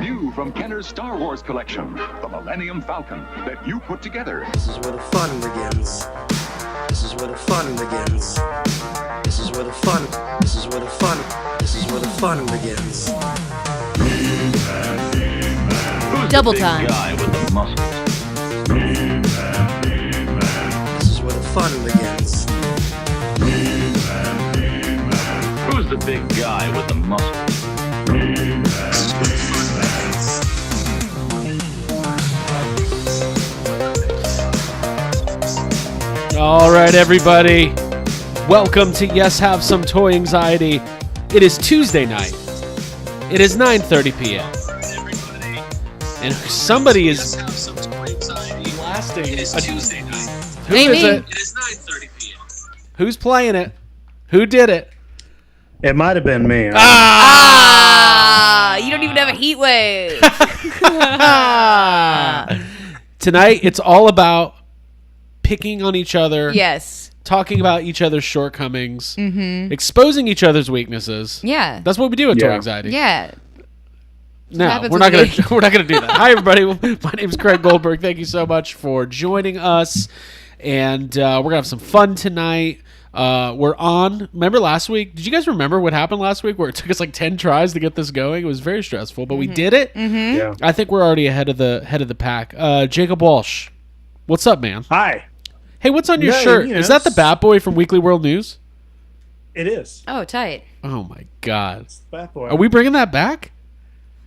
New from Kenner's Star Wars collection, the Millennium Falcon that you put together. This is where the fun begins. This is where the fun begins. This is where the fun. This is where the fun. This is where the fun begins. Double time. Guy with the muscles. This is where the fun begins. Who's the big guy with the muscles? This is where the fun begins. All right, everybody. Welcome to Yes Have Some Toy Anxiety. It is Tuesday night. It is 9:30 p.m. And somebody is blasting. It is Tuesday night. Who is it? It is 9:30 p.m. Who's playing it? Who did it? It might have been me. You don't even have a heat wave. Tonight, it's all about picking on each other. Yes. Talking about each other's shortcomings. Exposing each other's weaknesses. Yeah. That's what we do at Toy Yeah. Anxiety. Yeah. No, happens we're not with gonna me. we're not gonna do that. Hi, everybody. My name's Craig Goldberg. Thank you so much for joining us, and we're gonna have some fun tonight. We're on. Remember last week? Did you guys remember what happened last week? Where it took us like 10 tries to get this going. It was very stressful, but we did it. Yeah. I think we're already ahead of the pack. Jacob Walsh, what's up, man? Hi. Hey, what's on your No, shirt? you know, Is that the Bat Boy from Weekly World News? It is. Oh, tight. Oh my God! It's the Bat Boy. Are we bringing that back?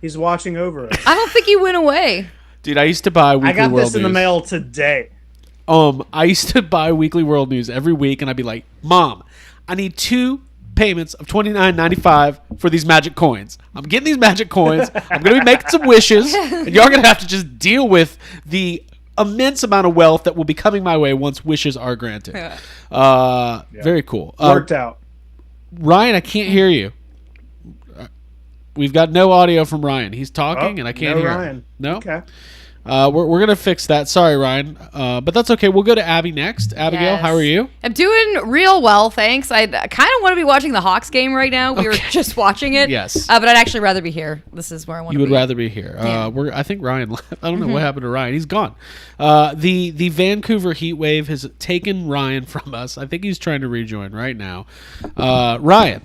He's watching over us. I don't think he went away. Dude, I used to buy Weekly I got World this in the News. mail today. I used to buy Weekly World News every week, and I'd be like, Mom, I need 2 payments of $29.95 for these magic coins. I'm getting these magic coins. I'm going to be making some wishes, and y'all going to have to just deal with the immense amount of wealth that will be coming my way once wishes are granted. Very cool. Worked out. Ryan, I can't hear you. We've got no audio from Ryan. He's talking, and I can't no hear Ryan. him. No? Okay. We're going to fix that. Sorry, Ryan. But that's okay. We'll go to Abby next. Abigail, Yes. how are you? I'm doing real well, thanks. I kind of want to be watching the Hawks game right now. We were just watching it. Yes. But I'd actually rather be here. This is where I want to You be. would rather be here. Yeah. I think Ryan left. I don't know what happened to Ryan. He's gone. The Vancouver heat wave has taken Ryan from us. I think he's trying to rejoin right now. Ryan.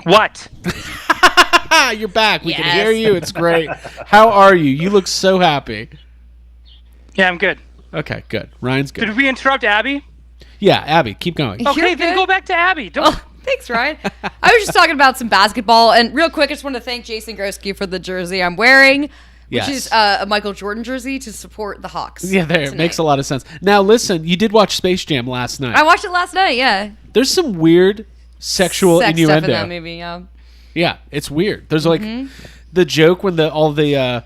What? You're back. We can Yes. hear you. It's great. How are you? You look so happy. Yeah, I'm good. Okay, good. Ryan's good. Did we interrupt Abby? Yeah, Abby, keep going. Okay, You're then good. go back to Abby. Don't. Oh, thanks, Ryan. I was just talking about some basketball. And real quick, I just want to thank Jason Grosky for the jersey I'm wearing, Yes. which is a Michael Jordan jersey to support the Hawks. Yeah, there. It tonight. makes a lot of sense. Now, listen, you did watch Space Jam last night. I watched it last night, yeah. There's some weird sexual Sex innuendo. stuff in that movie, yeah. Yeah, it's weird. There's like the joke when all the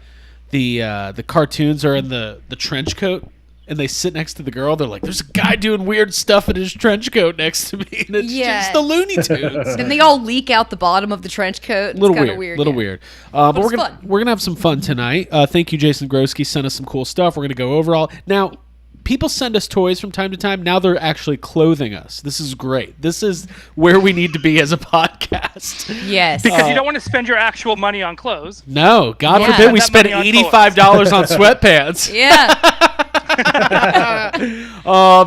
cartoons are in the trench coat and they sit next to the girl. They're like, "There's a guy doing weird stuff in his trench coat next to me," and it's Yeah. just the Looney Tunes. And they all leak out the bottom of the trench coat. It's Little kinda weird, weird. little yeah. weird. But it's we're gonna have some fun tonight. Thank you, Jason Grosky. Sent us some cool stuff. We're gonna go over all now. People send us toys from time to time. Now they're actually clothing us. This is great. This is where we need to be as a podcast. Yes. Because you don't want to spend your actual money on clothes. No, God Yeah. forbid we That spend money on $85 on sweatpants. Yeah.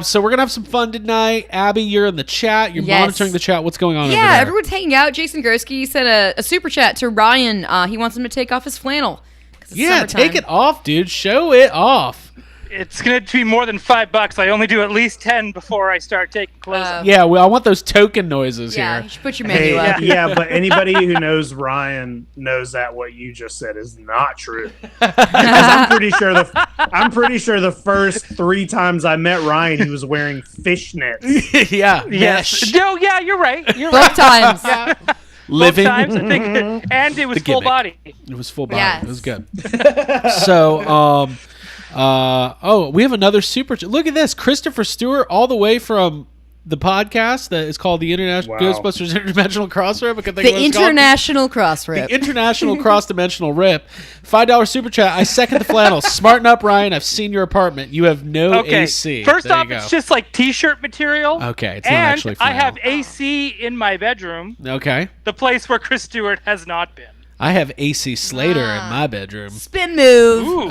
So we're gonna have some fun tonight. Abby, you're in the chat. You're Yes. monitoring the chat. What's going on over Yeah, there? everyone's hanging out. Jason Grosky sent a super chat to Ryan. He wants him to take off his flannel. 'Cause it's Yeah, summertime. take it off, dude. Show it off. It's going to be more than $5. I only do at least 10 before I start taking clothes off. Yeah, well, I want those token noises Yeah, here. you should put your Hey, menu up. yeah, but anybody who knows Ryan knows that what you just said is not true. Because I'm pretty sure the first 3 times I met Ryan, he was wearing fishnets. Yeah, Yes. mesh. No, yeah, you're right. You're Both right. times. Living. Both times, I think. And it was The full gimmick. body. It was full body. Yes. It was good. So, we have another super. Look at this, Christopher Stewart, all the way from the podcast that is called the International Wow. Ghostbusters Interdimensional Cross Rip. I can think of The what it's called. international cross rip. The International Cross Dimensional Rip. $5 super chat. I second the flannel. Smarten up, Ryan. I've seen your apartment. You have no Okay. AC. First There you off, go. it's just like t-shirt material. Okay, it's not and actually I have flannel. AC in my bedroom, Okay. the place where Chris Stewart has not been. I have AC Slater in my bedroom. Spin move. Ooh.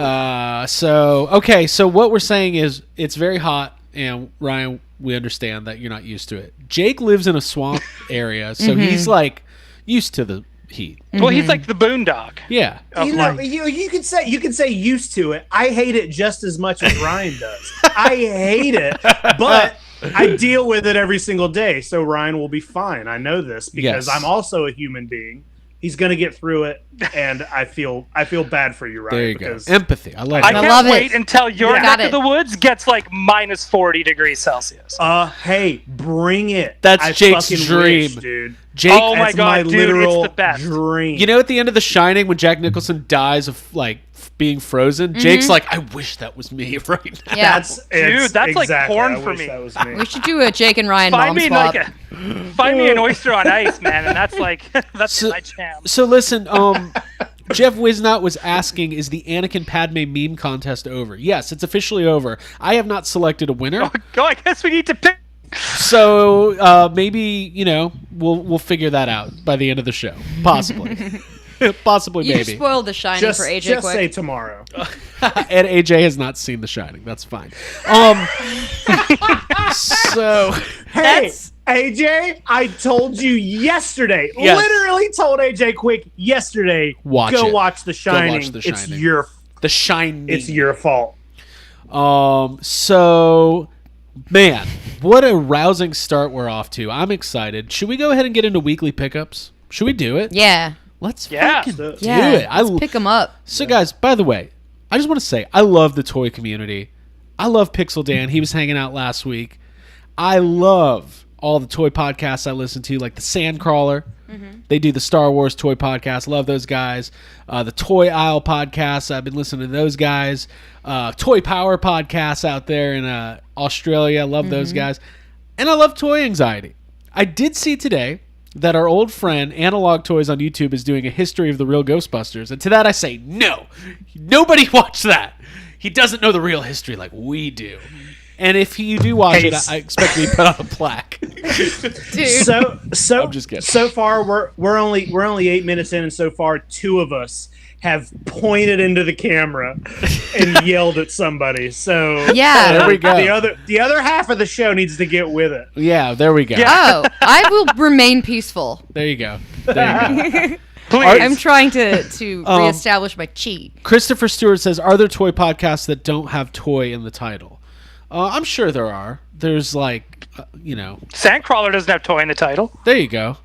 So what we're saying is it's very hot, and Ryan, we understand that you're not used to it. Jake lives in a swamp area, so he's like used to the heat. Well, he's like the boondog. Yeah. Of You know, life. you could say used to it. I hate it just as much as Ryan does. I hate it, but I deal with it every single day. So Ryan will be fine. I know this because Yes. I'm also a human being. He's gonna get through it, and I feel bad for you, Ryan. There you go. because Empathy. I like I it. I can't love it. wait until your Yeah. Got neck of it. the woods gets like minus 40 degrees Celsius. Hey, bring it. That's I Jake's fucking dream. wish, dude. Jake, Oh my That's God, dude, it's literal the best. dream. you know, at the end of The Shining, when Jack Nicholson dies of like being frozen, Jake's like, I wish that was me right now. Yeah. It's that's like exactly- porn I for wish me. That was me. We should do a Jake and Ryan Find mom me swap. find me an oyster on ice, man, and that's like that's my jam. So listen, Jeff Wisnot was asking, is the Anakin Padme meme contest over? Yes, it's officially over. I have not selected a winner, Go. I guess we need to pick. so maybe we'll figure that out by the end of the show, possibly, possibly You maybe. spoiled The Shining Just, for AJ just quick. say tomorrow. And AJ has not seen The Shining. That's fine. So Hey, AJ, I told you yesterday. Yes. Literally told AJ Quick yesterday. Watch go it. watch The Shining. The It's Shining. your The Shining. it's your fault. So, man, what a rousing start we're off to. I'm excited. Should we go ahead and get into weekly pickups? Should we do it? Yeah. Let's Yeah. fucking do Yeah. it. Let's pick them up. So, guys, by the way, I just want to say I love the toy community. I love Pixel Dan. He was hanging out last week. I love all the toy podcasts I listen to, like the Sandcrawler. They do the Star Wars toy podcast. Love those guys. The Toy Aisle podcast. I've been listening to those guys. Toy Power podcasts out there in Australia. Love those guys. And I love Toy Anxiety. I did see today that our old friend Analog Toys on YouTube is doing a history of the real Ghostbusters. And to that I say, no. Nobody watched that. He doesn't know the real history like we do. And if you do watch it, I expect to be put on a plaque. Dude. So I'm just kidding. So far, we're only 8 minutes in, and so far, 2 of us have pointed into the camera and yelled at somebody. So Yeah. There we go. The other half of the show needs to get with it. Yeah, there we go. Oh, I will remain peaceful. There you go. There you go. Please. I'm trying to reestablish my chi. Christopher Stewart says, are there toy podcasts that don't have toy in the title? I'm sure there are. There's like, Sandcrawler doesn't have toy in the title. there you go.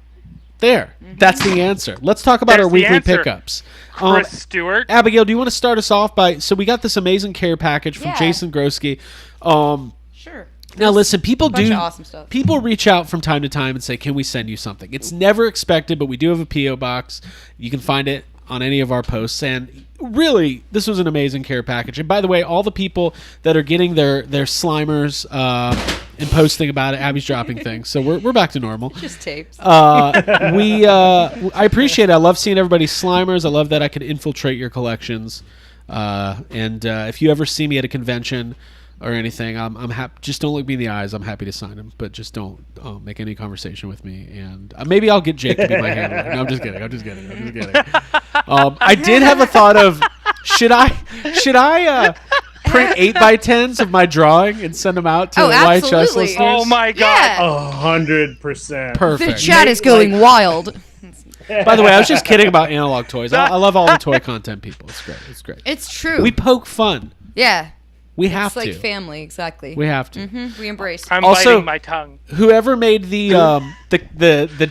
There. That's the answer. Let's talk about There's our the weekly answer. pickups. Chris Stewart. Abigail, do you want to start us off by, so we got this amazing care package from Yeah. Jason Grosky. Sure. Now listen, people bunch do of awesome stuff. people reach out from time to time and say, "Can we send you something?" It's never expected, but we do have a PO box. You can find it on any of our posts, and really, this was an amazing care package. And by the way, all the people that are getting their Slimers and posting about it, Abby's dropping things, so we're back to normal. Just tapes. I appreciate it. I love seeing everybody's Slimers. I love that I can infiltrate your collections. And if you ever see me at a convention or anything, I'm happy. Just don't look me in the eyes. I'm happy to sign them, but just don't make any conversation with me. And maybe I'll get Jake to be my handler. No, I'm just kidding. I did have a thought of should I print 8x10s of my drawing and send them out to Oh, YHS absolutely. listeners? Oh my god. Yeah. 100%. Perfect. The chat is going wild. By the way, I was just kidding about Analog Toys. I love all the toy content people. It's great. It's great. It's true. We poke fun. yeah. We have It's like to. family, exactly. We have to. We embrace. I'm Also- biting my tongue. Whoever made the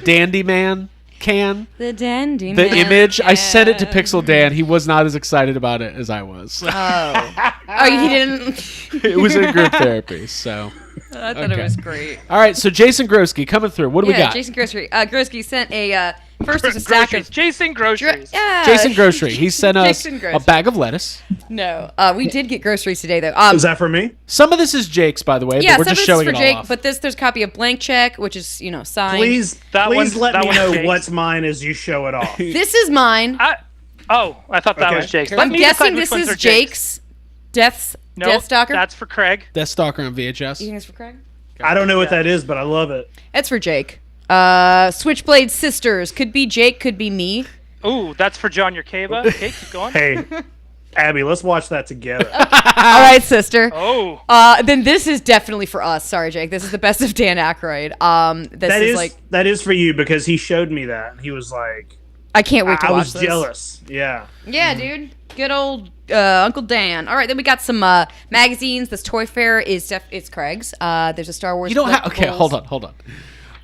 Dandy Man can, The dandy the man. image, I sent it to Pixel Dan. He was not as excited about it as I was. Oh, you didn't. It was in group therapy. So, I thought it was great. all right. So Jason Grosky coming through. What do we got? Jason Grocery. Grocery sent a first was a stack Groceries. of Jason Groceries. yeah. Jason Grocery. He sent us Jason a Grocery. bag of lettuce. No, we did get groceries today though. Is that for me? Some of this is Jake's, by the way, yeah, but we're some just of it's showing for it all Jake, off. but there's a copy of blank check, which is signed. Please That one's- let that me one's know Jake's. what's mine as you show it off. This is mine. I thought that Okay. was Jake's. I'm Let me guessing decide which this ones is are Jake's. Death Stalker. That's for Craig. Death Stalker on VHS. You think it's for Craig? I don't know what that is, but I love it. It's for Jake. Switchblade Sisters. Could be Jake, could be me. Ooh, that's for John Yerkeva. Okay, keep going. Hey, Abby, let's watch that together. All right, sister. Oh. Then this is definitely for us. Sorry, Jake. This is the best of Dan Aykroyd. That is for you because he showed me that. He was like, I can't wait to I watch was this. jealous. Yeah. Yeah, dude. Good old Uncle Dan. All right, then we got some magazines. This Toy Fair is it's Craig's. There's a Star Wars. You don't have. Okay, collectibles. hold on.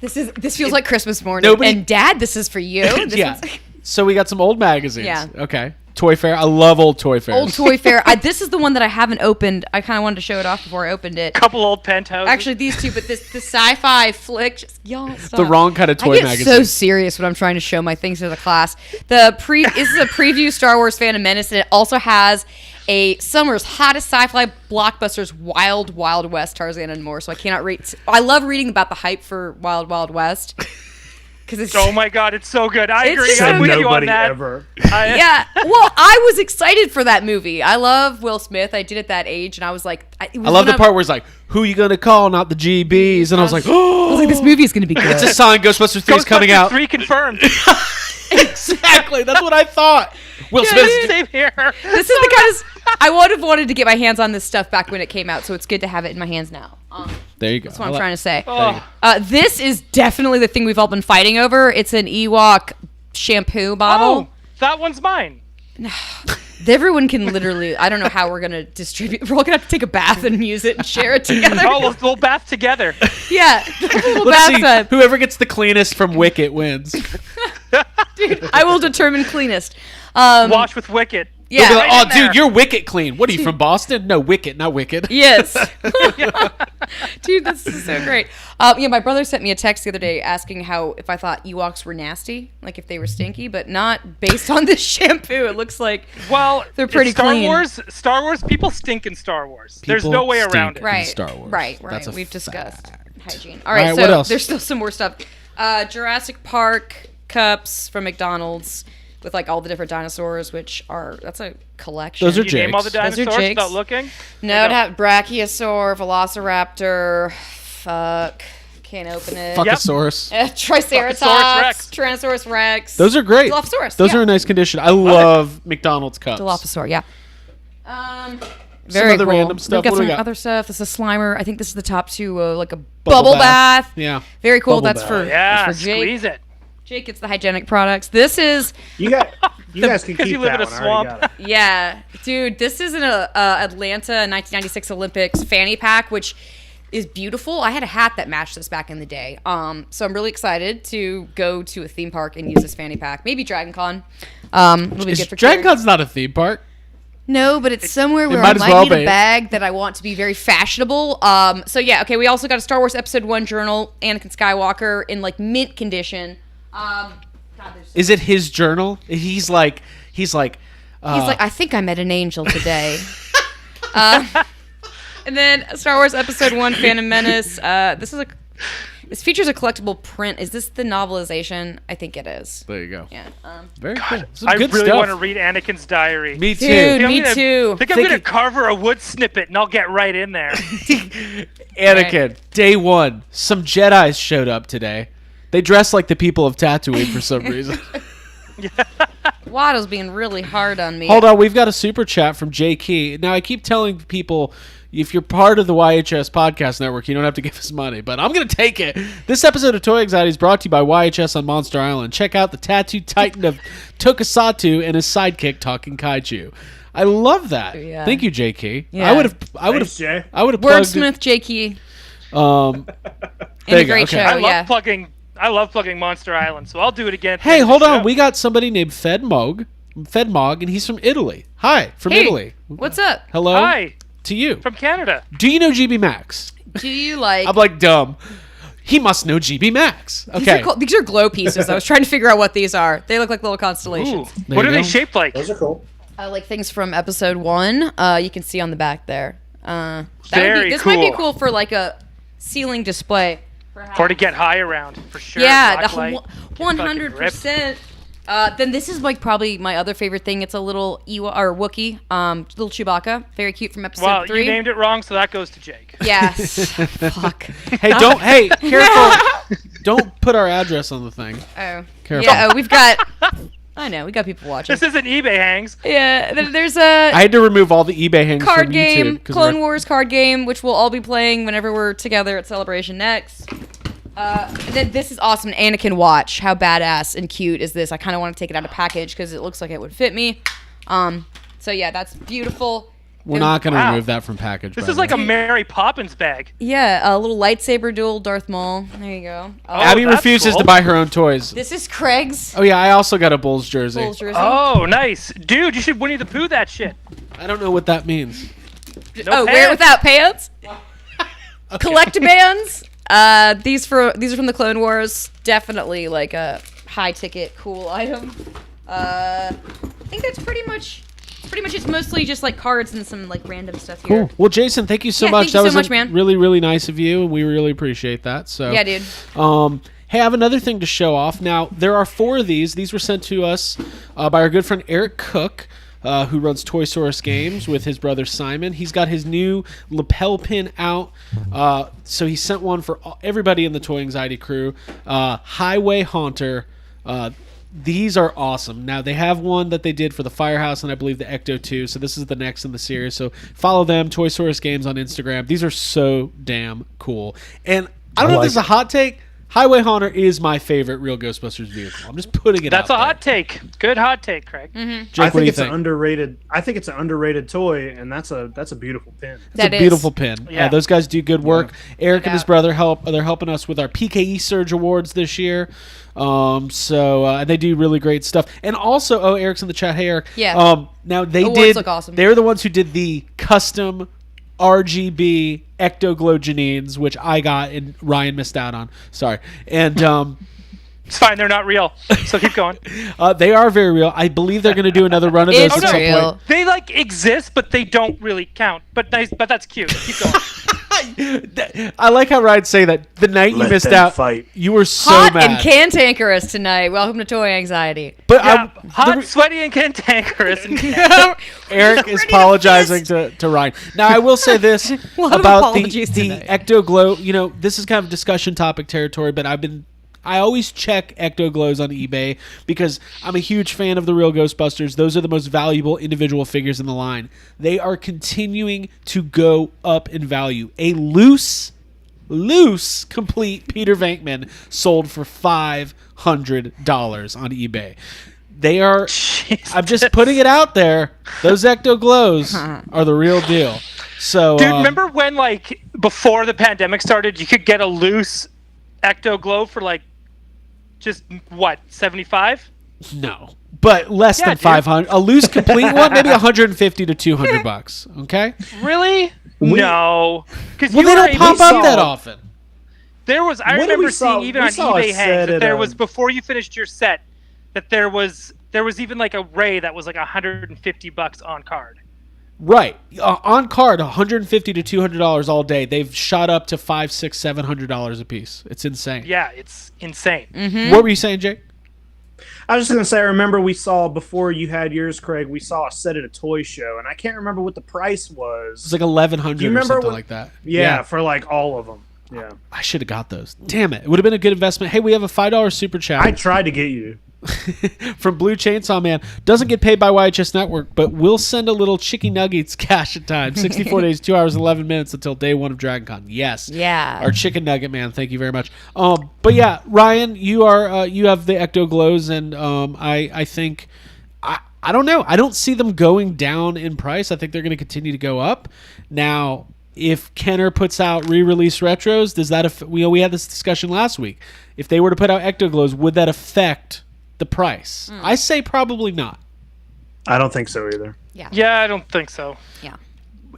This feels like Christmas morning. Nobody- And Dad, this is for you. This Yeah. one's- So we got some old magazines. Yeah. Okay. Toy Fair. I love old Toy Fairs. Old Toy Fair. This is the one that I haven't opened. I kind of wanted to show it off before I opened it. Couple old penthouses. Actually, these two, but the sci-fi flick. Y'all stop. The wrong kind of toy I get magazine. so serious when I'm trying to show my things to the class. This is a preview Star Wars Phantom Menace, and it also has a summer's hottest sci-fi blockbusters, Wild Wild West, Tarzan and more. So I cannot read. I love reading about the hype for Wild Wild West. It's, Oh my god, it's so good. I It's agree. so I'm with you on Nobody that. ever. yeah. Well, I was excited for that movie. I love Will Smith. I did at that age, and I was like, I love the part where it's like, "Who you gonna call? Not the GBs." And I was like, "Oh, this movie is going to be good." it's a sign. Ghostbusters 3 is coming Ghostbusters out." 3 confirmed. Exactly. That's what I thought. Will Smith. Same here. This is the kind of I would have wanted to get my hands on this stuff back when it came out, so it's good to have it in my hands now. There you go. That's what I'm trying to say. Oh. This is definitely the thing we've all been fighting over. It's an Ewok shampoo bottle. Oh, that one's mine. Everyone can literally. I don't know how we're gonna distribute. We're all gonna have to take a bath and use it and share it together. Oh, we'll bath together. Yeah, little Let's bath see. time. Whoever gets the cleanest from Wicket wins. Dude, I will determine cleanest. Wash with Wicket. Yeah. They'll be like, Right "Oh, in there. dude, you're Wicket clean. What are you from Boston? No, Wicket, not Wicked." Yes. Dude, this is so great. My brother sent me a text the other day asking if I thought Ewoks were nasty, like if they were stinky, but not based on this shampoo. It looks like Well, they're pretty Star clean. Wars. Star Wars people stink in Star Wars. There's People no way stink around it. in right, Star Wars. Right. That's a We've discussed fact. hygiene. All right, right, so what else? there's still some more stuff. Jurassic Park cups from McDonald's with like all the different dinosaurs, that's a collection. Those are Can you name all the Jake's. Those are dinosaurs Jake's. without looking? No, it'd have Brachiosaur, Velociraptor. Fuck, can't open it. Fuckosaurus. Triceratops, Fuckosaurus Rex. Tyrannosaurus Rex. Those are great. Dilophosaurus. Those yeah. are in nice condition. I love McDonald's cups. Dilophosaur, yeah. Very other cool. random stuff. We've got What do some we got? other stuff. This is Slimer. I think this is the top two, like a bubble bath. Yeah. Very cool. Bubble That's bath. for Yeah, that's for Jake. squeeze it. Jake gets the hygienic products. This is You guys can because keep you live that in a one. I already swamp. got it. yeah, dude. This is an Atlanta 1996 Olympics fanny pack, which is beautiful. I had a hat that matched this back in the day. So I'm really excited to go to a theme park and use this fanny pack. Maybe Dragon Con. It'll be Is good for Dragon Carrie. Con's not a theme park? No, but it's somewhere where might I as might well need be. a bag that I want to be very fashionable. So yeah, okay. We also got a Star Wars Episode 1 journal, Anakin Skywalker in like mint condition. God, there's Is it his journal? He's like, He's like, I think I met an angel today. And then Star Wars Episode 1 Phantom Menace. This features a collectible print. Is this the novelization? I think it is. there you go. Yeah. Very cool. Some I good really stuff. want to read Anakin's diary. Me too. Dude, I'm me gonna- too. I think I'm gonna carve her a wood snippet, and I'll get right in there. Anakin, day one, some Jedis showed up today. They dress like the people of Tatooine for some reason. Waddle's being really hard on me. Hold on, we've got a super chat from Jay Key. Now, I keep telling people, if you're part of the YHS podcast network, you don't have to give us money, but I'm going to take it. This episode of Toy Anxiety is brought to you by YHS on Monster Island. Check out the tattooed titan of Tokusatsu and his sidekick, Talking Kaiju. I love that. Yeah. Thank you, Jay Key. Yeah. I would have Thanks, Jay. plugged Wordsmith, Jakey. there And you a go, great okay. show. I love plugging Monster Island, so I'll do it again. at the Hey, end of hold the on. show. We got somebody named Fedmog, and he's from Italy. Hi, from Hey, Italy. what's up? Hello Hi, to you. from Canada. Do you know GB Max? Do you like... I'm like, dumb. He must know GB Max. Okay. These are glow pieces. I was trying to figure out what these are. They look like little Ooh, constellations. There what you are they go. shaped like? Those are cool. Like things from episode 1. You can see on the back there. This might be cool. cool for like a ceiling display. Or to get high around, for sure. Yeah, the Blacklight. 100%. Then this is like probably my other favorite thing. It's a little Wookiee, little Chewbacca, very cute from episode Well, 3. you named it wrong, so that goes to Jake. Yes. Fuck. Hey, don't. Hey, careful. Don't put our address on the thing. Oh. Careful. Yeah, we've got I know we got people watching. This isn't eBay hangs. Yeah, there's a I had to remove all the eBay hangs card from game, YouTube, 'cause Clone we're- Wars card game, which we'll all be playing whenever we're together at Celebration next. This is awesome. Anakin watch. How badass and cute is this? I kind of want to take it out of package because it looks like it would fit me. So yeah, that's beautiful. We're not going to Wow. remove that from package. This by is the like a way. Mary Poppins bag. Yeah, a little lightsaber duel, Darth Maul. There you go. Abby that's refuses cool. to buy her own toys. This is Craig's Oh yeah, I also got a Bulls jersey. Bulls jersey. Oh, nice. Dude, you should Winnie the Pooh that shit. I don't know what that means. No wear it pants. without pants. Collectabands. These are from the Clone Wars. Definitely like a high ticket, cool item. I think that's pretty much. It's mostly just like cards and some like random stuff here. Cool. Well, Jason, thank you so Yeah, much. thank you That so was much, man. really, really nice of you, and we really appreciate that. So Yeah, dude. Hey, I have another thing to show off. Now, there are 4 of these. These were sent to us by our good friend Eric Cook, who runs Toy Source Games with his brother Simon. He's got his new lapel pin out. So he sent one for everybody in the Toy Anxiety crew. Highway Haunter. These are awesome. Now, they have one that they did for the Firehouse and I believe the Ecto 2. So this is the next in the series. So follow them, Toy Source Games on Instagram. These are so damn cool. And I don't know if this is a hot take. Highway Haunter is my favorite real Ghostbusters vehicle. I'm just putting it That's out a hot take. Good hot take, Craig. Jake, I what do think you it's think? an underrated. I think it's an underrated toy, and that's a beautiful pin. It's a beautiful pin. Yeah. Those guys do good work. Eric and his out. brother they're helping us with our PKE Surge Awards this year. And they do really great stuff. And also, Eric's in the chat. Hey, Eric. Yeah. Now they Awards did. look awesome. They're the ones who did the custom RGB Ecto Glow Janines, which I got and Ryan missed out on. Sorry. And It's fine. They're not real. So keep going. they are very real. I believe they're going to do another run of those It's at some real. point. They like exist, but they don't really count. But nice. But that's cute. Keep going. I like how Ryan's saying that. The night you Let missed them out, fight. you were so Hot mad. and cantankerous tonight. Welcome to Toy Anxiety. But Yeah, the hot, sweaty, and cantankerous. And Eric is apologizing to Ryan. Now, I will say this lot of about the apologies tonight. Ecto Glow. You know, this is kind of discussion topic territory, but I always check Ecto Glows on eBay because I'm a huge fan of the real Ghostbusters. Those are the most valuable individual figures in the line. They are continuing to go up in value. A loose complete Peter Venkman sold for $500 on eBay. They are. I'm just putting it out there. Those Ecto Glows are the real deal. So, Dude, remember when like before the pandemic started, you could get a loose Ecto Glow for like just what 75? No, but less Yeah, than dude. 500. A loose complete one, maybe 150 to $200. Okay. Really? No, because Well, they don't pop up that often. There was. I When did remember we saw- seeing even we on saw a eBay set hangs that at, there was before you finished your set that there was even like a ray that was like $150 on card. Right. On card, $150 to $200 all day. They've shot up to $500, $600, $700 a piece. It's insane. Yeah, it's insane. What were you saying, Jake? I was just gonna say, I remember we saw before you had yours, Craig. We saw a set at a toy show, and I can't remember what the price was. It's like 1,100 Do you or remember something what- like that. yeah, for like all of them. Yeah, I should have got those. Damn it. It would have been a good investment. Hey, we have a $5 super chat. I tried to get you. from Blue Chainsaw Man. Doesn't get paid by YHS Network, but will send a little chicky nuggets cash at time. 64 days, 2 hours, 11 minutes until day 1 of DragonCon. Yes. Yeah. Our chicken nugget man. Thank you very much. But yeah, Ryan, you are you have the Ecto Glows, and I think I don't know. I don't see them going down in price. I think they're going to continue to go up. Now, if Kenner puts out re-release retros, does that we had this discussion last week. If they were to put out Ecto Glows, would that affect the price? I say probably not. I don't think so either. Yeah, I don't think so. Yeah.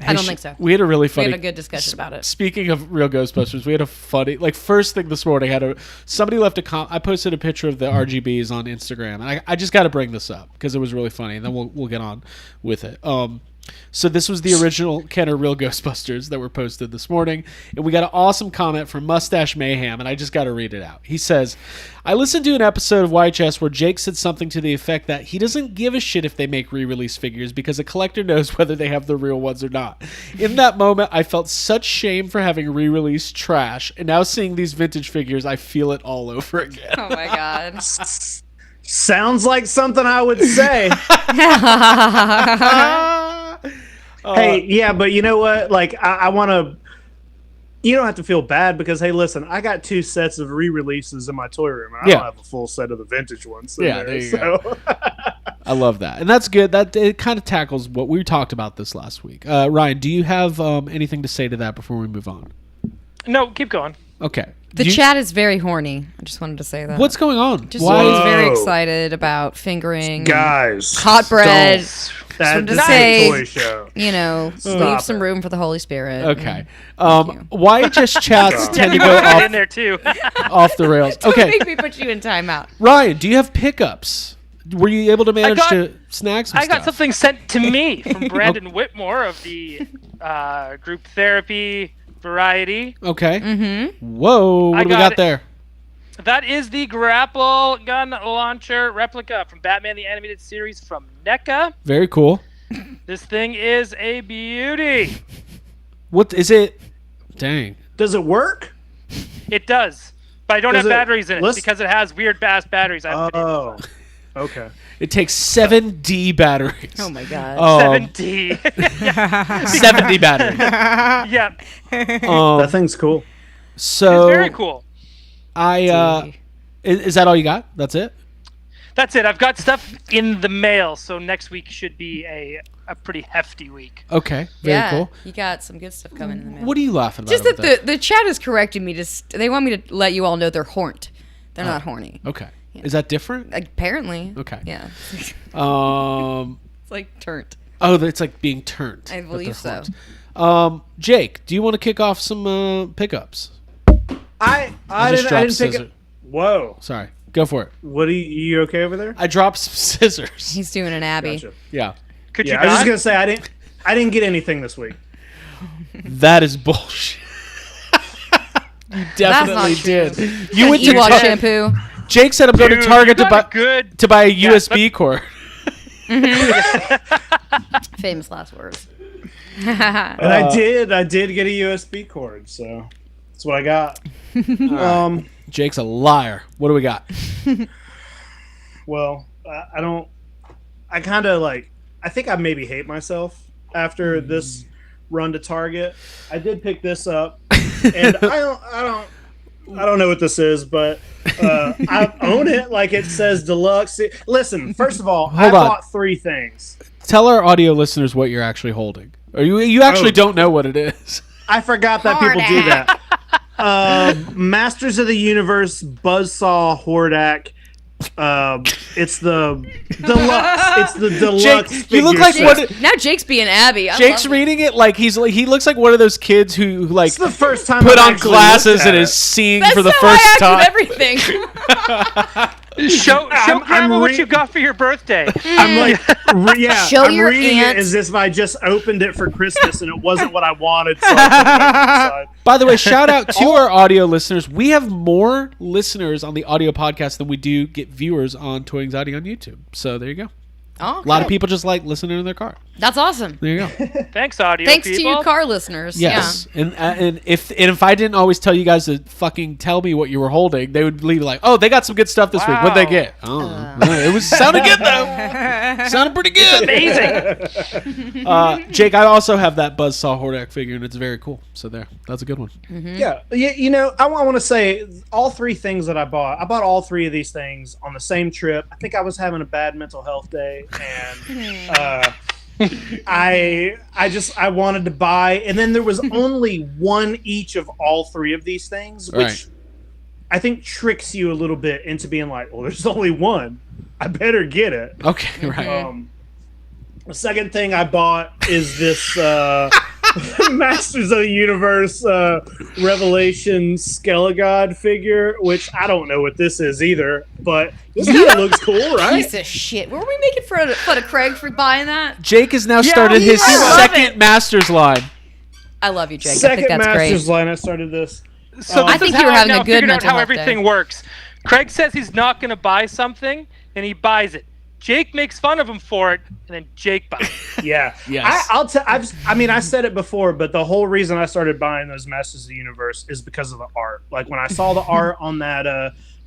I don't think so. We had a really We funny. had a good discussion about it. Speaking of real Ghostbusters, we had a funny first thing this morning. Somebody left I posted a picture of the RGBs on Instagram, and I just got to bring this up because it was really funny, and then we'll get on with it. So this was the original Kenner Real Ghostbusters that were posted this morning, and we got an awesome comment from Mustache Mayhem, and I just got to read it out. He says, I listened to an episode of YHS where Jake said something to the effect that he doesn't give a shit if they make re-release figures because a collector knows whether they have the real ones or not. In that moment, I felt such shame for having re-released trash, and now seeing these vintage figures, I feel it all over again. Oh my god. Sounds like something I would say. Hey, yeah, but you know what? Like, I want to. You don't have to feel bad because, hey, listen, I got 2 sets of re-releases in my toy room. I don't have a full set of the vintage ones. There you go. I love that, and that's good. That it kind of tackles what we talked about this last week. Ryan, do you have anything to say to that before we move on? No, keep going. Okay. The chat is very horny. I just wanted to say that. What's going on? Just everyone's very excited about fingering. Guys. Hot bread. That's to a say, toy show. You know, leave some room for the Holy Spirit. Okay. YHS chats tend to go off in there too. Off the rails. Okay. Make me put you in timeout. Ryan, do you have pickups? Were you able to manage to snag some I got stuff? something sent to me from Brandon Whitmore of the group therapy variety. Okay. Mm-hmm. Whoa. What do we got there? That is the grapple gun launcher replica from Batman the Animated Series from NECA. Very cool. This thing is a beauty. What is it? Dang. Does it work? It does. But I don't have batteries in it listen- because it has weird ass batteries. Oh. Okay. It takes 7D batteries. Oh my god. 7D. 70 batteries. Yep. That thing's cool. So It's very cool. Is that all you got? That's it? That's it. I've got stuff in the mail, so next week should be a pretty hefty week. Okay. Very cool. You got some good stuff coming in the mail. What are you laughing about? Just that the chat is correcting me. They want me to let you all know they're horned. They're not horny. Okay. Yeah. Is that different? Apparently. Okay. Yeah. It's like turned. Oh, it's like being turned. I believe so. Jake, do you want to kick off some pickups? I didn't pick it. Whoa. Sorry. Go for it. What are you okay over there? I dropped some scissors. He's doing an Abbey. Gotcha. Yeah. Could you I was just gonna say I didn't get anything this week. That is bullshit. You definitely did. You went to Ewok shampoo. Jake said I'm going to Target to buy a USB cord. Famous last words. And I did get a USB cord, so that's what I got. Jake's a liar. What do we got? Well, I kind of I think I maybe hate myself after this run to Target. I did pick this up, and I don't know what this is, but I own it like it says deluxe. Listen, first of all, I bought 3 things. Tell our audio listeners what you're actually holding. Or you actually don't know what it is. I forgot that people do that. Masters of the Universe Buzzsaw Hordak. It's the deluxe. It's the deluxe. Jake, you look like now Jake's being Abbey. Jake's reading it like he looks like one of those kids who like it's the first time put I've on actually glasses looked at and it. is seeing That's for the how first I act time. with everything. Show Grandma what you got for your birthday. I'm like, Show I'm your reading aunt. it as if I just opened it for Christmas and it wasn't what I wanted. So I put it inside. By the way, shout out to our audio listeners. We have more listeners on the audio podcast than we do get viewers on Toy Anxiety on YouTube. So there you go. Oh, A lot of people just like listening in their car. That's awesome. There you go. Thanks, audio Thanks people. to you car listeners. Yes, and if I didn't always tell you guys to fucking tell me what you were holding, they would leave like, oh, they got some good stuff this week. What'd they get? Oh, it was sounded good though. Sounded pretty good. Amazing. Jake, I also have that Buzzsaw Hordak figure, and it's very cool. So that's a good one. Yeah, you know, I want to say all 3 things that I bought all 3 of these things on the same trip. I think I was having a bad mental health day, and I wanted to buy, and then there was only one each of all 3 of these things, which Right. I think tricks you a little bit into being like, well, there's only one. I better get it. Okay, right. The second thing I bought is this Masters of the Universe Revelation Skelegod figure, which I don't know what this is either, but this kind of looks cool, right? Piece of shit. Were we making fun of Craig for buying that? Jake has now started his I love second Masters line. I love you, Jake. I Second think that's Masters great. line, I started this. So I this think is you were how I've having a now good figured out mental how health everything day. works. Craig says he's not going to buy something, and he buys it. Jake makes fun of him for it, and then Jake buys it. Yeah. Yes. I said it before, but the whole reason I started buying those Masters of the Universe is because of the art. Like when I saw the art on that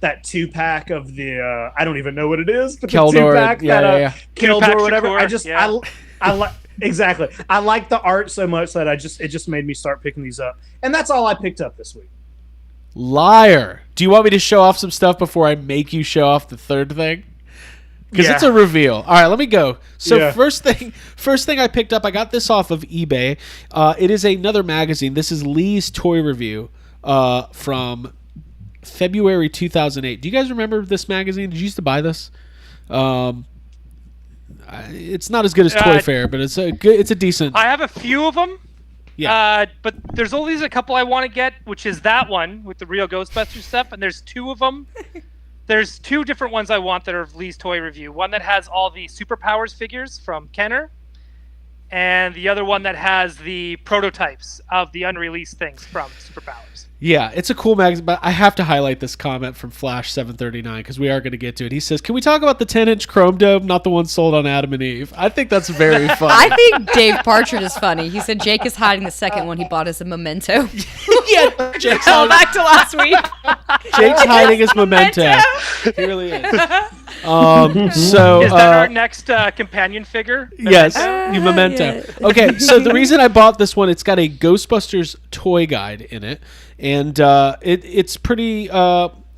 that 2-pack of the I don't even know what it is, but Keldor, the 2-pack yeah. Keldor Two-pack or whatever. Shakur, I like exactly. I like the art so much that it just made me start picking these up, and that's all I picked up this week. Liar. Do you want me to show off some stuff before I make you show off the third thing? Because it's a reveal. All right, let me go. So first thing I picked up, I got this off of eBay. It is another magazine. This is Lee's Toy Review from February 2008. Do you guys remember this magazine? Did you used to buy this? It's not as good as Toy Fair, but it's a decent. I have a few of them. Yeah. But there's always a couple I want to get, which is that one with the real Ghostbusters stuff, and there's two of them. There's two different ones I want that are of Lee's Toy Review. One that has all the Superpowers figures from Kenner, and the other one that has the prototypes of the unreleased things from Superpowers. Yeah, it's a cool magazine, but I have to highlight this comment from Flash739 because we are going to get to it. He says, "Can we talk about the 10-inch Chrome Dome, not the one sold on Adam and Eve?" I think that's very funny. I think Dave Partridge is funny. He said Jake is hiding the second one he bought as a memento. Yeah, Jake's Call back to last week. Jake's hiding his memento. He really is. So Is that our next companion figure? Yes, you memento. Yeah. Okay, so the reason I bought this one, it's got a Ghostbusters toy guide in it, and it's pretty.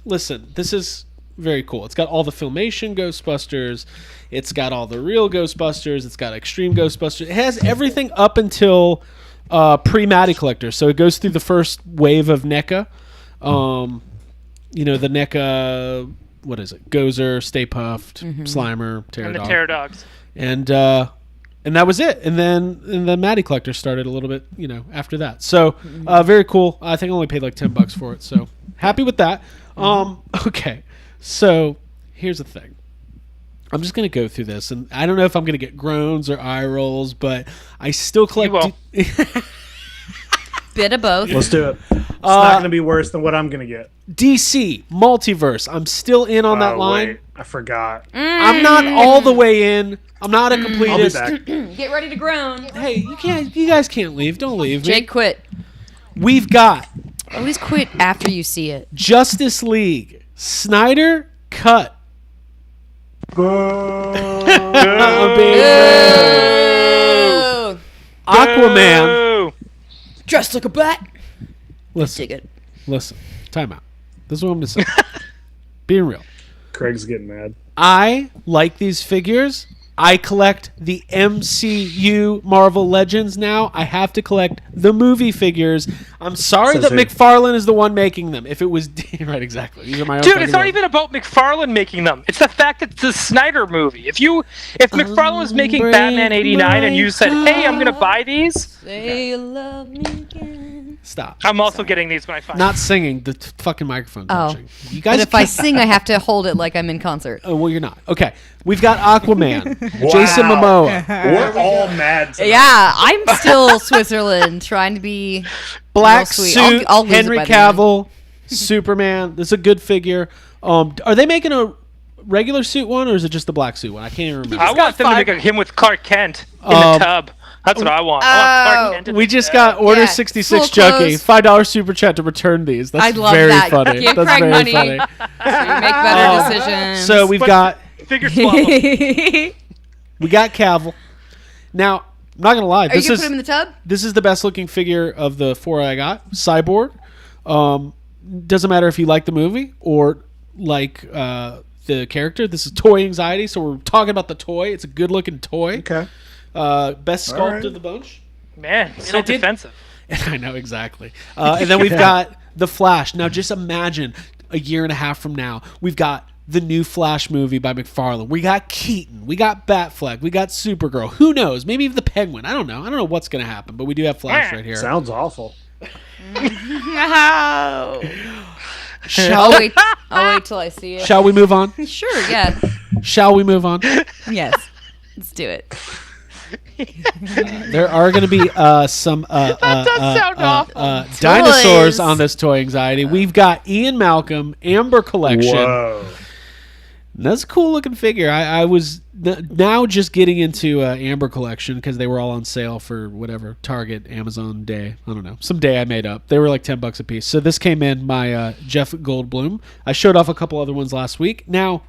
Listen, this is very cool. It's got all the Filmation Ghostbusters. It's got all the real Ghostbusters. It's got Extreme Ghostbusters. It has everything up until pre-Matty Collector. So it goes through the first wave of NECA. The NECA. What is it? Gozer, Stay Puffed, Slimer, Terror And the Dog. Terror Dogs. And that was it. And then Matty Collector started a little bit, after that. So very cool. I think I only paid like $10 for it. So happy with that. Okay. So here's the thing. I'm just gonna go through this, and I don't know if I'm gonna get groans or eye rolls, but I still collect. You will. Bit of both. Let's do it. It's not going to be worse than what I'm going to get. DC Multiverse. I'm still in on that line. Wait, I forgot. I'm not all the way in. I'm not a I'll be completist. back. Get ready to groan. Hey, you guys can't leave. Don't leave me. Jake, quit. We've got Always quit after you see it. Justice League Snyder cut. Boo. Aquaman. Boo. Dressed like a bat. Listen, Dig it. listen. Time out. This is what I'm gonna say. Being real. Craig's getting mad. I like these figures. I collect the MCU Marvel Legends now. I have to collect the movie figures. I'm sorry Says that who? McFarlane is the one making them. If it was right, exactly. These are my own Dude, fucking it's not words. even about McFarlane making them. It's the fact that it's a Snyder movie. If McFarlane was making Break Batman '89 and you said, my "Hey, I'm gonna buy these," Say you love me again. Stop. I'm also getting these when I find. Not singing. The fucking microphone touching. You guys. But if I can't- sing, I have to hold it like I'm in concert. Oh, well, you're not. Okay. We've got Aquaman. Jason Momoa. We're all mad tonight. Yeah, I'm still Switzerland trying to be Black real sweet. suit. I'll lose it Henry by the end. Cavill. Superman. This is a good figure. Are they making a regular suit one, or is it just the black suit one? I can't even remember. I want them to make him with Clark Kent in the tub. That's what I want. I want Clark Kent in We the just tub. got Order Yeah, 66 full Junkie. clothes. $5 super chat to return these. That's I love very that. funny. Give That's Craig very money. funny. So you make better decisions. So we've got figure swap. we got Cavill. Now, I'm not gonna lie. Are you This gonna is put him in the tub? this is the best looking figure of the four I got. Cyborg. Doesn't matter if you like the movie or like the character. This is toy anxiety, so we're talking about the toy. It's a good looking toy. Okay. Best All sculpt right. of the bunch. Man, so I did- defensive. I know exactly. And then we've got the Flash. Now, just imagine a year and a half from now, we've got the new Flash movie by McFarlane. We got Keaton. We got Batfleck. We got Supergirl. Who knows? Maybe even the Penguin. I don't know. I don't know what's going to happen, but we do have Flash right here. Sounds awful. No. Shall, I'll wait till I see it. shall we move on? Sure, yeah. Shall we move on? Yes. Let's do it. There are going to be some sound awful. dinosaurs on this toy anxiety. We've got Ian Malcolm, Amber Collection. Whoa. That's a cool looking figure. I was now just getting into Amber collection because they were all on sale for whatever Target, Amazon day. I don't know, some day I made up. They were like $10 a piece. So this came in my Jeff Goldblum. I showed off a couple other ones last week. Now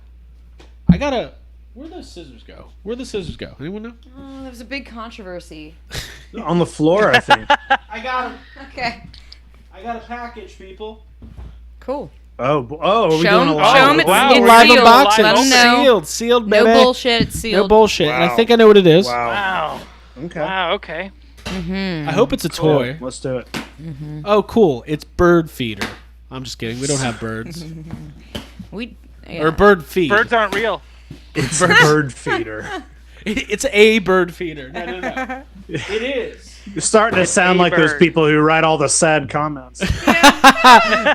I gotta. Where'd those scissors go? Where'd the scissors go? Anyone know? Oh, there was a big controversy. On the floor, I think. I got them. Okay. I got a package, people. Cool. Are we Show doing a 'em- live? show 'em it's Wow, it's we're Live sealed. unboxing. Let 'em know. Sealed, No baby. bullshit. It's sealed. No bullshit. And I Wow. think I know what it is. Wow. Wow. Okay. Wow. Okay. I hope it's a toy. Let's do it. Oh, cool. It's bird feeder. I'm just kidding. We don't have birds. We. Yeah. Or bird feed. Birds aren't real. It's a bird feeder. It's a bird feeder. No. It is. You're starting to sound a like those bird. people who write all the sad comments.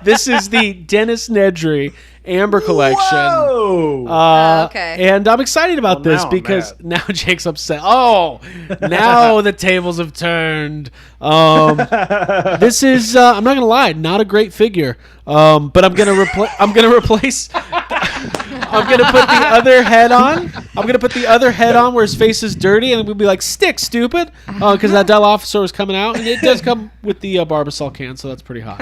This is the Dennis Nedry Amber collection. Whoa! Okay. And I'm excited about Well, this now I'm because mad. now Jake's upset. Oh, now the tables have turned. This is I'm not gonna lie, not a great figure. But I'm gonna replace. I'm gonna put the other head on. I'm gonna put the other head on where his face is dirty, and we'll be like, "Stick, stupid," because that Dilophosaur is coming out, and it does come with the Barbasol can, so that's pretty hot.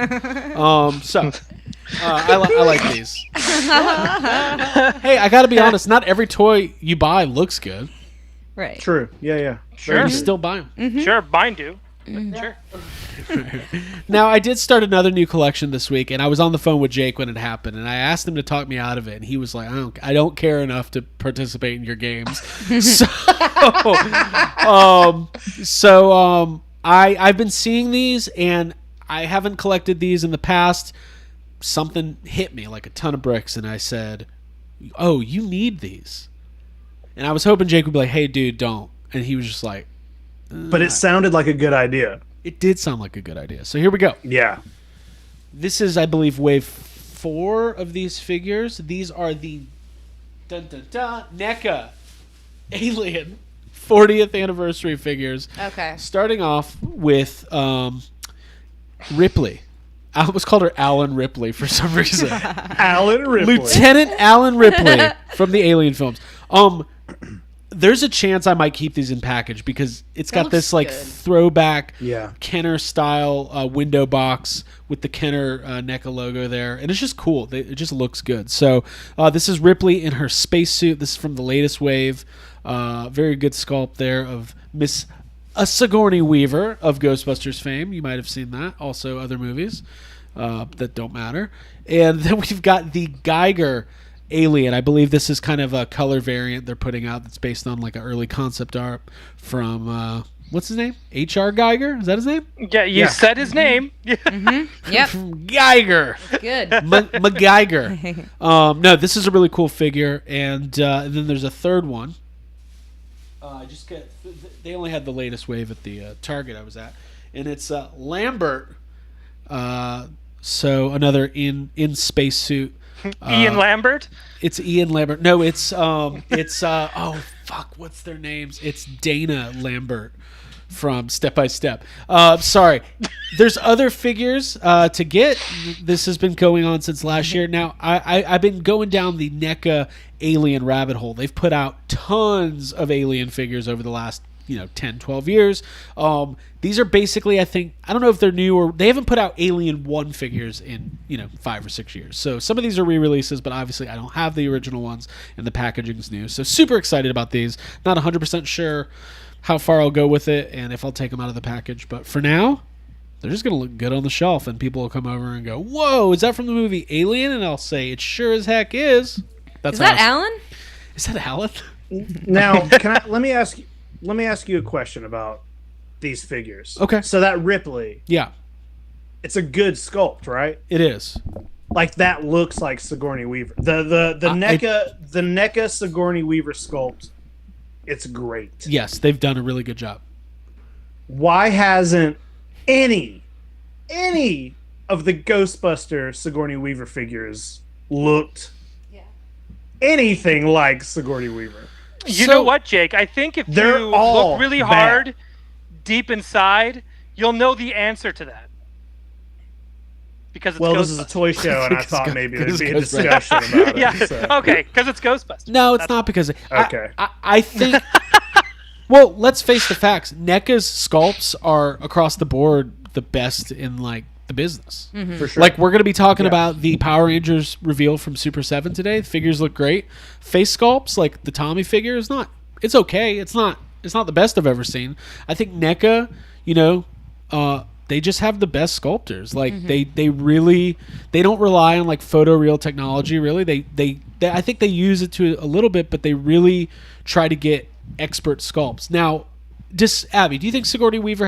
I like these. Hey, I gotta be honest. Not every toy you buy looks good. Right. True. Yeah. Sure. You still buy them. Sure. Mine do. Sure. Now, I did start another new collection this week, and I was on the phone with Jake when it happened, and I asked him to talk me out of it, and he was like, I don't care enough to participate in your games. I've been seeing these, and I haven't collected these in the past. Something hit me like a ton of bricks, and I said, oh, you need these. And I was hoping Jake would be like, hey, dude, don't. And he was just like, But it sounded like a good idea. it did sound like a good idea. So here we go. Yeah. This is, I believe, wave 4 of these figures. These are the NECA Alien 40th anniversary figures. Okay. Starting off with Ripley. I almost called her Alan Ripley for some reason. Alan Ripley. Lieutenant Alan Ripley from the Alien films. There's a chance I might keep these in package because it's got looks this like good. throwback Yeah. Kenner style window box with the Kenner NECA logo there, and it's just cool. It just looks good. So this is Ripley in her spacesuit. This is from the latest wave. Very good sculpt there of Miss Sigourney Weaver of Ghostbusters fame. You might have seen that. Also other movies that don't matter. And then we've got the Geiger Alien. I believe this is kind of a color variant they're putting out that's based on like an early concept art from what's his name? H.R. Geiger? Is that his name? Yeah. You said his name. Yep. Geiger. Good. MacGyver. No, this is a really cool figure, and then there's a third one. They only had the latest wave at the Target I was at, and it's Lambert. So another in spacesuit. Ian Lambert. It's Ian Lambert. No, it's oh fuck, what's their names? It's Dana Lambert from Step by Step. Sorry. There's other figures to get. This has been going on since last year. Now, I've been going down the NECA Alien rabbit hole. They've put out tons of Alien figures over the last 10, 12 years. These are basically, I don't know if they're new or they haven't put out Alien 1 figures in, 5 or 6 years. So some of these are re-releases, but obviously I don't have the original ones and the packaging's new. So super excited about these. Not 100% sure how far I'll go with it and if I'll take them out of the package. But for now, they're just going to look good on the shelf and people will come over and go, whoa, is that from the movie Alien? And I'll say, it sure as heck is. That's Is that how Alan? Is that Alan? Now, let me ask you a question about these figures. Okay. So that Ripley, Yeah, it's a good sculpt, right? it is. Like that looks like Sigourney Weaver. The NECA Sigourney Weaver sculpt, it's great. Yes, they've done a really good job. Why hasn't any of the Ghostbuster Sigourney Weaver figures looked anything like Sigourney Weaver? You know what, Jake? I think if They're you all look really bad. hard, deep inside, you'll know the answer to that. because it's Well, this is a Ghostbusters. toy show, and I thought Go- maybe there'd because be a Ghostbusters. discussion about it. Yeah. so. Okay, because it's Ghostbusters. No, it's not because Okay. I think. Well, let's face the facts. NECA's sculpts are across the board the best in like the business. For sure. Like we're going to be talking Yeah. about the Power Rangers reveal from Super7 today. The figures look great. Face sculpts like the Tommy figure is not. It's okay. It's not the best I've ever seen. I think NECA, they just have the best sculptors. Like they don't rely on like photoreal technology. Really, they I think they use it to a little bit, but they really try to get expert sculpts. Now, Abby, do you think Sigourney Weaver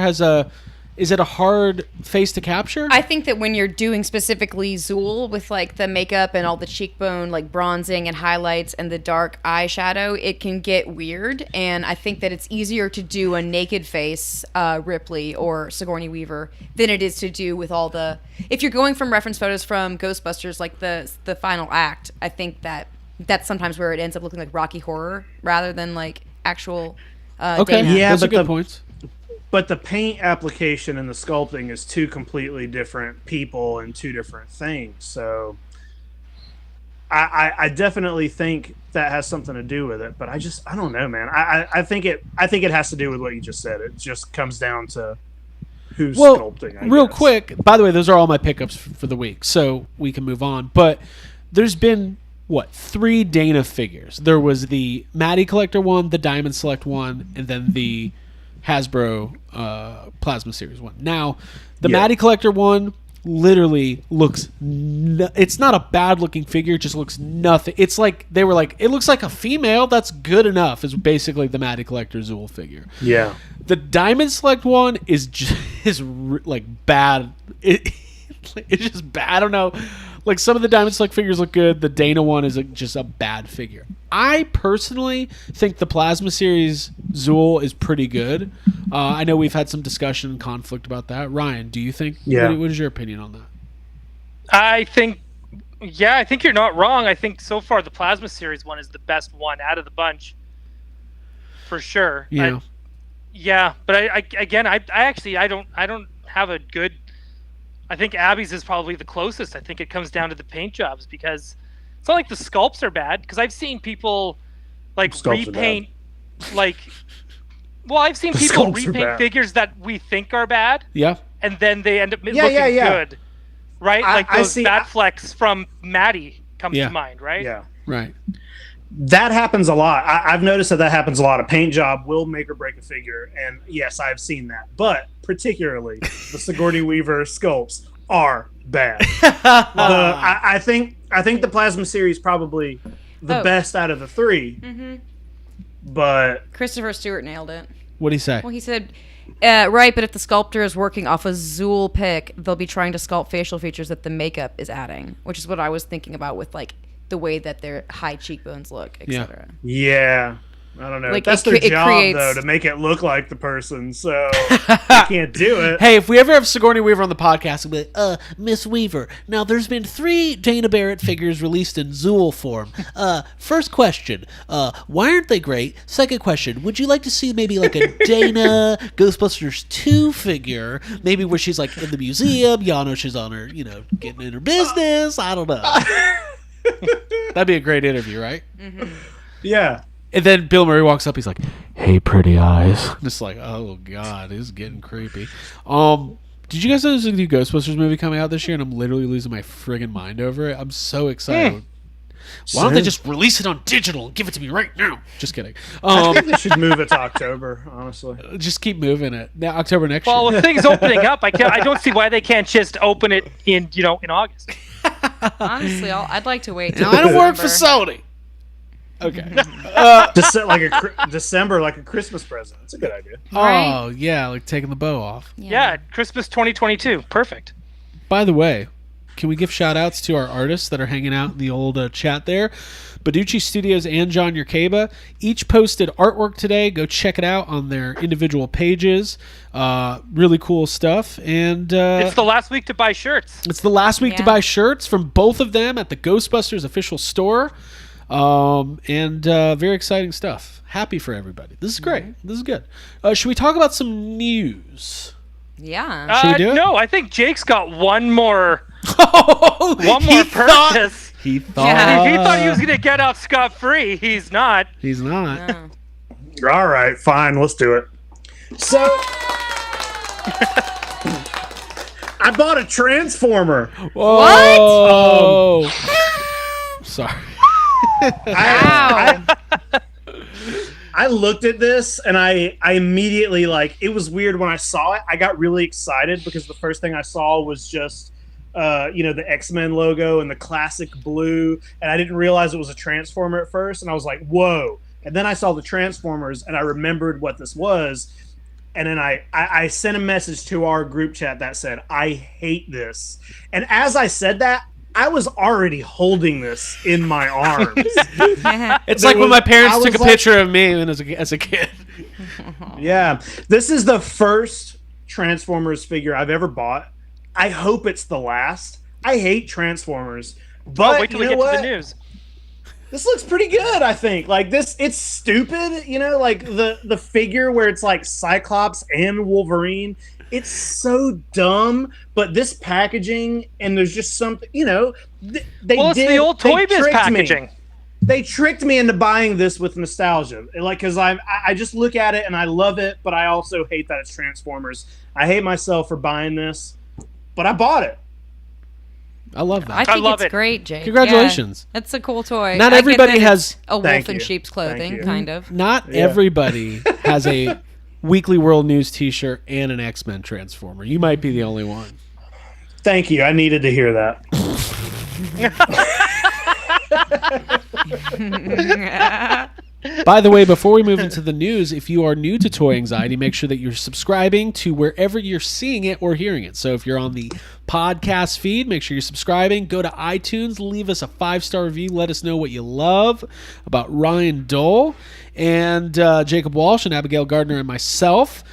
is it a hard face to capture? I think that when you're doing specifically Zool with like the makeup and all the cheekbone like bronzing and highlights and the dark eyeshadow, it can get weird. And I think that it's easier to do a naked face Ripley or Sigourney Weaver than it is to do with all the. If you're going from reference photos from Ghostbusters, like the final act, I think that's sometimes where it ends up looking like Rocky Horror rather than like actual. Okay, Dana. Yeah, those are but good the- points. But the paint application and the sculpting is two completely different people and two different things. So I definitely think that has something to do with it. But I don't know, man. I think it has to do with what you just said. It just comes down to who's sculpting. Real quick, by the way, those are all my pickups for the week, so we can move on. But there's been 3 Dana figures. There was the Maddie Collector one, the Diamond Select one, and then the Hasbro Plasma Series one. Now, the Maddie Collector one literally looks. It's not a bad looking figure. It just looks nothing. It's like they were like, it looks like a female. That's good enough. Is basically the Maddie Collector Zool figure. Yeah. The Diamond Select one is like bad. It's just bad. I don't know. Like some of the Diamond Select figures look good. The Dana one is just a bad figure. I personally think the Plasma Series Zool is pretty good. I know we've had some discussion and conflict about that. Ryan, do you think? Yeah. What is your opinion on that? I think you're not wrong. I think so far the Plasma Series one is the best one out of the bunch, for sure. Yeah. But I don't have a good. I think Abbey's is probably the closest. I think it comes down to the paint jobs because it's not like the sculpts are bad. Because I've seen people like Sculpts are repaint, like. Well, I've seen people sculpts are repaint bad. figures that we think are bad, Yeah. and then they end up looking yeah. good, right? I- Like I those see- bad flecks from Maddie comes Yeah. to mind, right? Yeah. Right. That happens a lot. I've noticed that happens a lot. A paint job will make or break a figure, and yes, I've seen that. But particularly, the Sigourney Weaver sculpts are bad. I think the Plasma Series probably the Oh. best out of the 3. Mm-hmm. But Christopher Stewart nailed it. What do you say? Well, he said, right, but if the sculptor is working off a Zool pick, they'll be trying to sculpt facial features that the makeup is adding, which is what I was thinking about with like the way that their high cheekbones look, etc. yeah, I don't know. Like, That's it their cre- it job creates- though, to make it look like the person. So I can't do it. Hey, if we ever have Sigourney Weaver on the podcast, we'll be like, Miss Weaver, now there's been 3 Dana Barrett figures released in Zool form. First question, why aren't they great? Second question, would you like to see maybe like a Dana Ghostbusters 2 figure? Maybe where she's like in the museum, Yano, she's on her, getting in her business. I don't know. That'd be a great interview, right? Yeah. And then Bill Murray walks up. He's like, "Hey, pretty eyes." Just like, oh god, this is getting creepy. Did you guys know there's a new Ghostbusters movie coming out this year? And I'm literally losing my friggin' mind over it. I'm so excited. Why don't they just release it on digital and give it to me right now? Just kidding. I think they should move it to October, honestly. Just keep moving it. Now, October next Well, year. with things opening up, I don't see why they can't just open it in August. Honestly, I'd like to wait. Now, till I don't work for December. Sony. Okay. December, like a Christmas present. That's a good idea. Oh yeah, like taking the bow off. Yeah, Christmas 2022. Perfect. By the way, can we give shout outs to our artists that are hanging out in the old chat there? Baducci Studios and John Yerkeba each posted artwork today. Go check it out on their individual pages. Really cool stuff. And It's the last week to buy shirts. it's the last week to Yeah. buy shirts from both of them at the Ghostbusters official store. And very exciting stuff. Happy for everybody. This is great. This is good. Should we talk about some news? Yeah. Should we do it? No, I think Jake's got one more One more purchase. He thought. Yeah. He thought he was gonna get off scot-free. He's not. He's not. All right, fine, let's do it. So, I bought a Transformer. Whoa. Sorry. I looked at this and I immediately, like, it was weird when I saw it. I got really excited because the first thing I saw was just, the X-Men logo and the classic blue. And I didn't realize it was a Transformer at first. And I was like, whoa. And then I saw the Transformers and I remembered what this was. And then I sent a message to our group chat that said, I hate this. And as I said that, I was already holding this in my arms. It's like when my parents took a picture of me as a kid. Yeah. This is the first Transformers figure I've ever bought. I hope it's the last. I hate Transformers. But Wait till we get to the news. This looks pretty good, I think. Like this, it's stupid, like the figure where it's like Cyclops and Wolverine. It's so dumb, but this packaging and there's just something, it's the old Toy Biz packaging. They tricked me into buying this with nostalgia, because I just look at it and I love it, but I also hate that it's Transformers. I hate myself for buying this, but I bought it. I love that. I think love it's it. great, Jake. Congratulations. Yeah, that's a cool toy. Not I get everybody that has- it's a wolf Thank in you. sheep's Thank clothing, you. kind of. Not everybody has a Weekly World News t-shirt and an X-Men Transformer. You might be the only one. Thank you. I needed to hear that. By the way, before we move into the news, if you are new to Toy Anxiety, make sure that you're subscribing to wherever you're seeing it or hearing it. So if you're on the podcast feed, make sure you're subscribing. Go to iTunes, leave us a 5-star review. Let us know what you love about Ryan Doell and Jacob Walsh and Abigail Gardner and myself.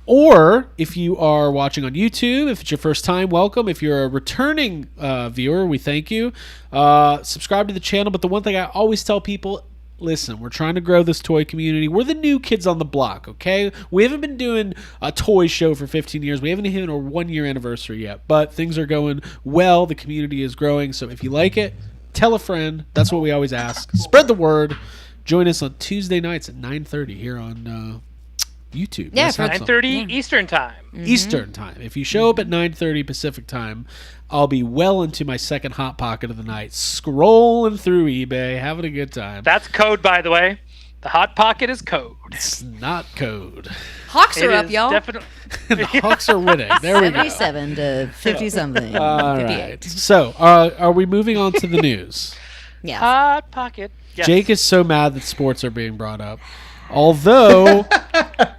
Or if you are watching on YouTube, if it's your first time, welcome. If you're a returning viewer, we thank you. Subscribe to the channel. But the one thing I always tell people, listen, we're trying to grow this toy community. We're the new kids on the block, okay? We haven't been doing a toy show for 15 years. We haven't hit our 1-year anniversary yet, but things are going well. The community is growing. So if you like it, tell a friend. That's what we always ask. Spread the word. Join us on Tuesday nights at 9:30 here on YouTube. Yeah, Yes, for that's all. 9:30 Eastern time. Eastern time. If you show up at 9:30 Pacific time, I'll be well into my second hot pocket of the night, scrolling through eBay, having a good time. That's code, by the way. The Hot Pocket is code. It's not code. Hawks It are up, is y'all. Definitely. The Hawks are winning. There we go. 77 to 50 something. All 58. right. So, are we moving on to the news? Yeah. Hot Pocket. Yes. Jake is so mad that sports are being brought up. Although,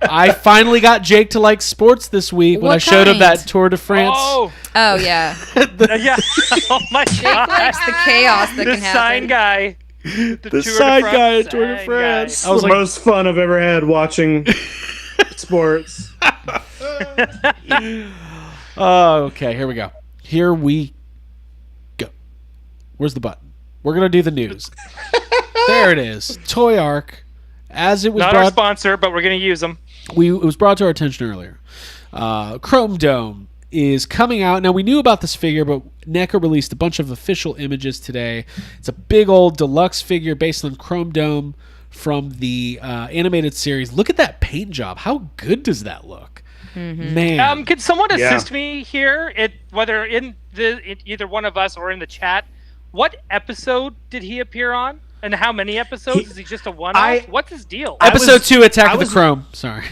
I finally got Jake to like sports this week when What I showed him kind? that Tour de France. Oh, Oh, yeah. yeah. Oh my God. Likes the chaos that The can happen. sign guy. The side guy at Tour de Sign France. guy. I was the like, most fun I've ever had watching sports. oh, okay, here we go. Here we go. Where's the button? We're going to do the news. There it is. Toy Arc. As it was Not our brought, sponsor, but we're going to use them. it was brought to our attention earlier. Chrome Dome is coming out. Now, we knew about this figure, but NECA released a bunch of official images today. It's a big old deluxe figure based on Chrome Dome from the animated series. Look at that paint job. How good does that look? Man. Could someone assist me here? Whether either one of us or in the chat, what episode did he appear on? And how many episodes? Is he just a one-off? What's his deal? Episode 2, Attack of the was- Chrome. Sorry.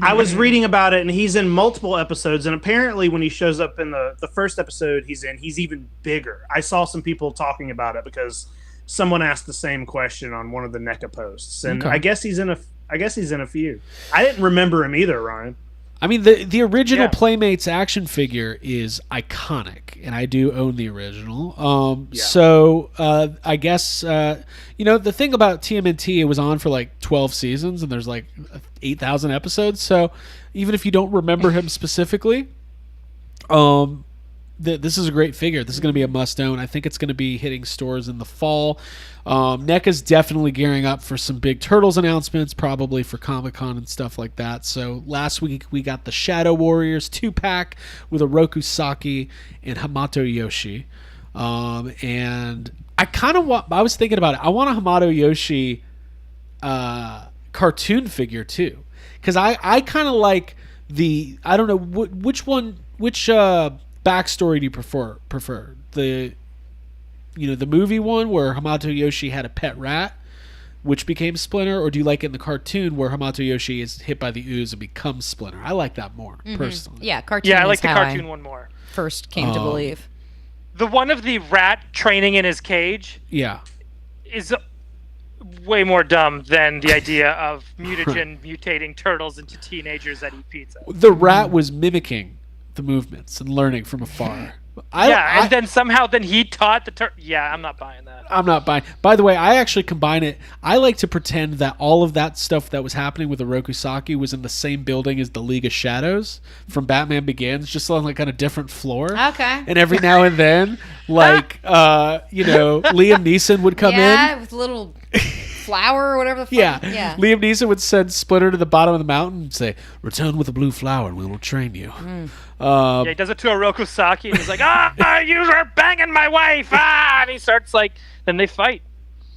I was reading about it, and he's in multiple episodes. And apparently, when he shows up in the first episode he's in, he's even bigger. I saw some people talking about it because someone asked the same question on one of the NECA posts, and Okay. I guess he's in a few. I didn't remember him either, Ryan. I mean, the original Yeah. Playmates action figure is iconic, and I do own the original. Yeah. So I guess the thing about TMNT, it was on for like 12 seasons, and there's like 8,000 episodes. So even if you don't remember him specifically, this is a great figure. This is going to be a must-own. I think it's going to be hitting stores in the fall. NECA's definitely gearing up for some big Turtles announcements, probably for Comic-Con and stuff like that. So last week we got the Shadow Warriors 2-pack with Oroku Saki and Hamato Yoshi. And I kind of want... I was thinking about it. I want a Hamato Yoshi cartoon figure too. Because I kind of like the... I don't know, which backstory do you prefer? The movie one where Hamato Yoshi had a pet rat, which became Splinter, or do you like it in the cartoon where Hamato Yoshi is hit by the ooze and becomes Splinter? I like that more, personally. Yeah, cartoon. Yeah, I is like the how cartoon one more. First came to believe. The one of the rat training in his cage Yeah. is way more dumb than the idea of mutagen mutating turtles into teenagers that eat pizza. The rat was mimicking the movements and learning from afar. And then somehow he taught the Yeah, I'm not buying that. I'm not buying. By the way, I actually combine it. I like to pretend that all of that stuff that was happening with Oroku Saki was in the same building as the League of Shadows from Batman Begins, just on like on a different floor. Okay. And every now and then, like Liam Neeson would come in. Yeah, with a little flower or whatever the fuck. Yeah. Liam Neeson would send Splinter to the bottom of the mountain and say, "Return with a blue flower and we will train you." He does it to Oroku Saki, and he's like, you are banging my wife! And he starts then they fight.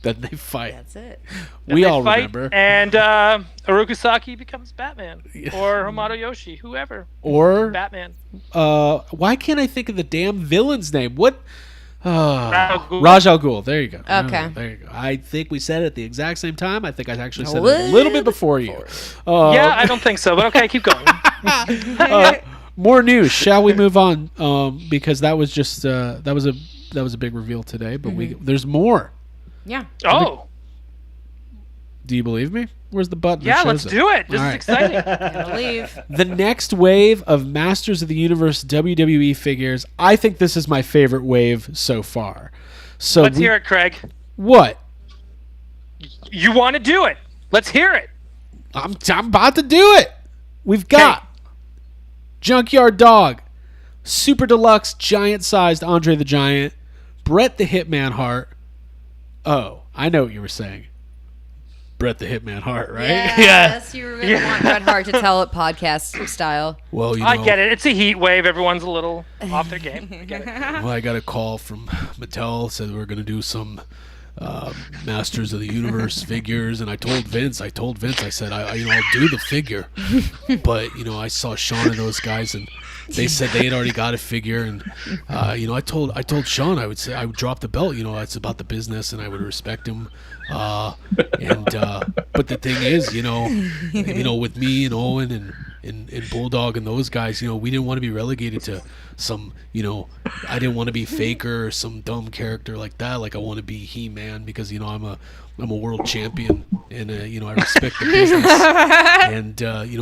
That's it. We all remember. And Oroku Saki becomes Batman. Or Hamato Yoshi, whoever. Or Batman. Why can't I think of the damn villain's name? What? Ghul. Raj Al Ghul. There you go. Okay. There you go. I think we said it at the exact same time. I think I actually said it a little bit before you. Yeah, I don't think so, but okay, keep going. More news. Shall we move on? Because that was just that was a big reveal today. But there's more. Yeah. Oh. Do you believe me? Where's the button? Yeah, let's do it. This is exciting. I believe. The next wave of Masters of the Universe WWE figures. I think this is my favorite wave so far. So let's hear it, Craig. What? You want to do it? Let's hear it. I'm about to do it. We've got Junkyard Dog, Super Deluxe Giant-Sized Andre the Giant, Bret the Hitman Hart. Oh, I know what you were saying. Bret the Hitman Hart, right? Yes, you really want Bret Hart to tell it podcast style. Well, I get it. It's a heat wave. Everyone's a little off their game. I get it. Well, I got a call from Mattel. Said we're going to do some Masters of the Universe figures, and I told Vince. I said, I'll do the figure, but I saw Sean and those guys, and they said they had already got a figure, and I told Sean I would drop the belt. It's about the business, and I would respect him. But the thing is, with me and Owen and Bulldog and those guys, we didn't want to be relegated to some, I didn't want to be Faker or some dumb character like that. Like I want to be He-Man because I'm a world champion and I respect the business. And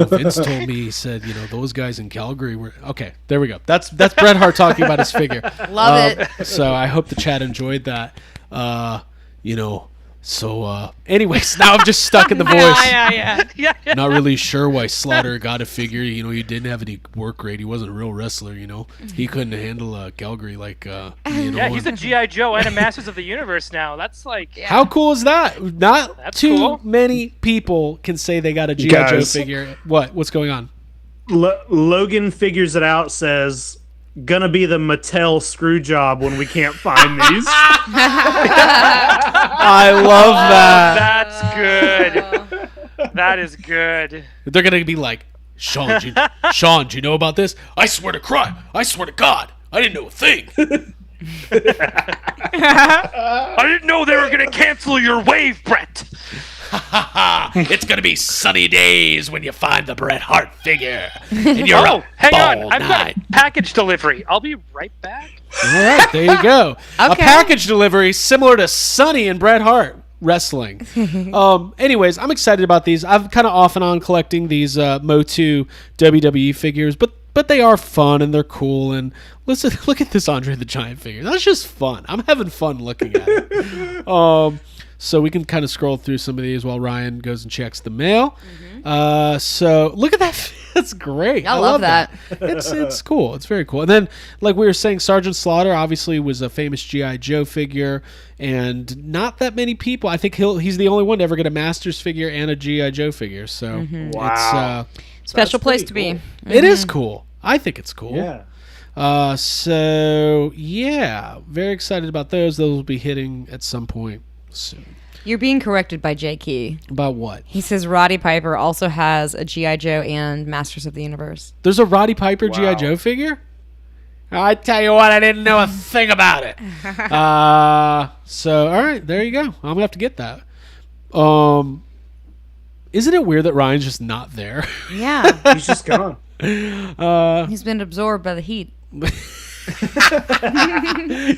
Vince told me, he said, those guys in Calgary were okay. There we go. That's Bret Hart talking about his figure. Love it. So I hope the chat enjoyed that. So, anyways, now I'm just stuck in the voice. Yeah. Not really sure why Slaughter got a figure. He didn't have any work rate. He wasn't a real wrestler. He couldn't handle Calgary like. Yeah, he's a GI Joe and a Masters of the Universe now. That's like. Yeah. How cool is that? Not That's too cool. many people can say they got a GI Joe figure. What's going on? Logan figures it out. Says. Gonna be the Mattel screw job when we can't find these. I love that. That's good. That is good. They're gonna be like, Sean, do you know about this? I swear to God, I didn't know a thing. I didn't know they were gonna cancel your wave, Brett. It's gonna be sunny days when you find the Bret Hart figure. And you're hang on. I've got a package delivery. I'll be right back. All right, there you go. A Okay. package delivery similar to Sunny and Bret Hart wrestling. Anyways, I'm excited about these. I've kind of off and on collecting these Motu WWE figures, but they are fun and they're cool. And listen, look at this Andre the Giant figure. That's just fun. I'm having fun looking at it. So we can kind of scroll through some of these while Ryan goes and checks the mail. So look at that. That's great. I love that. It's cool. It's very cool. And then, like we were saying, Sergeant Slaughter obviously was a famous G.I. Joe figure, and not that many people. I think he's the only one to ever get a Masters figure and a G.I. Joe figure. So Wow. it's Special That's place pretty to cool. be. it is cool. I think it's cool. Yeah. So yeah, very excited about those. Those will be hitting at some point soon. You're being corrected by Jay Key. About what? He says Roddy Piper also has a G.I. Joe and Masters of the Universe. There's a Roddy Piper G.I. Joe figure? I tell you what, I didn't know a thing about it. So, all right, there you go. I'm going to have to get that. Isn't it weird that Ryan's just not there? Yeah. He's just gone. He's been absorbed by the heat.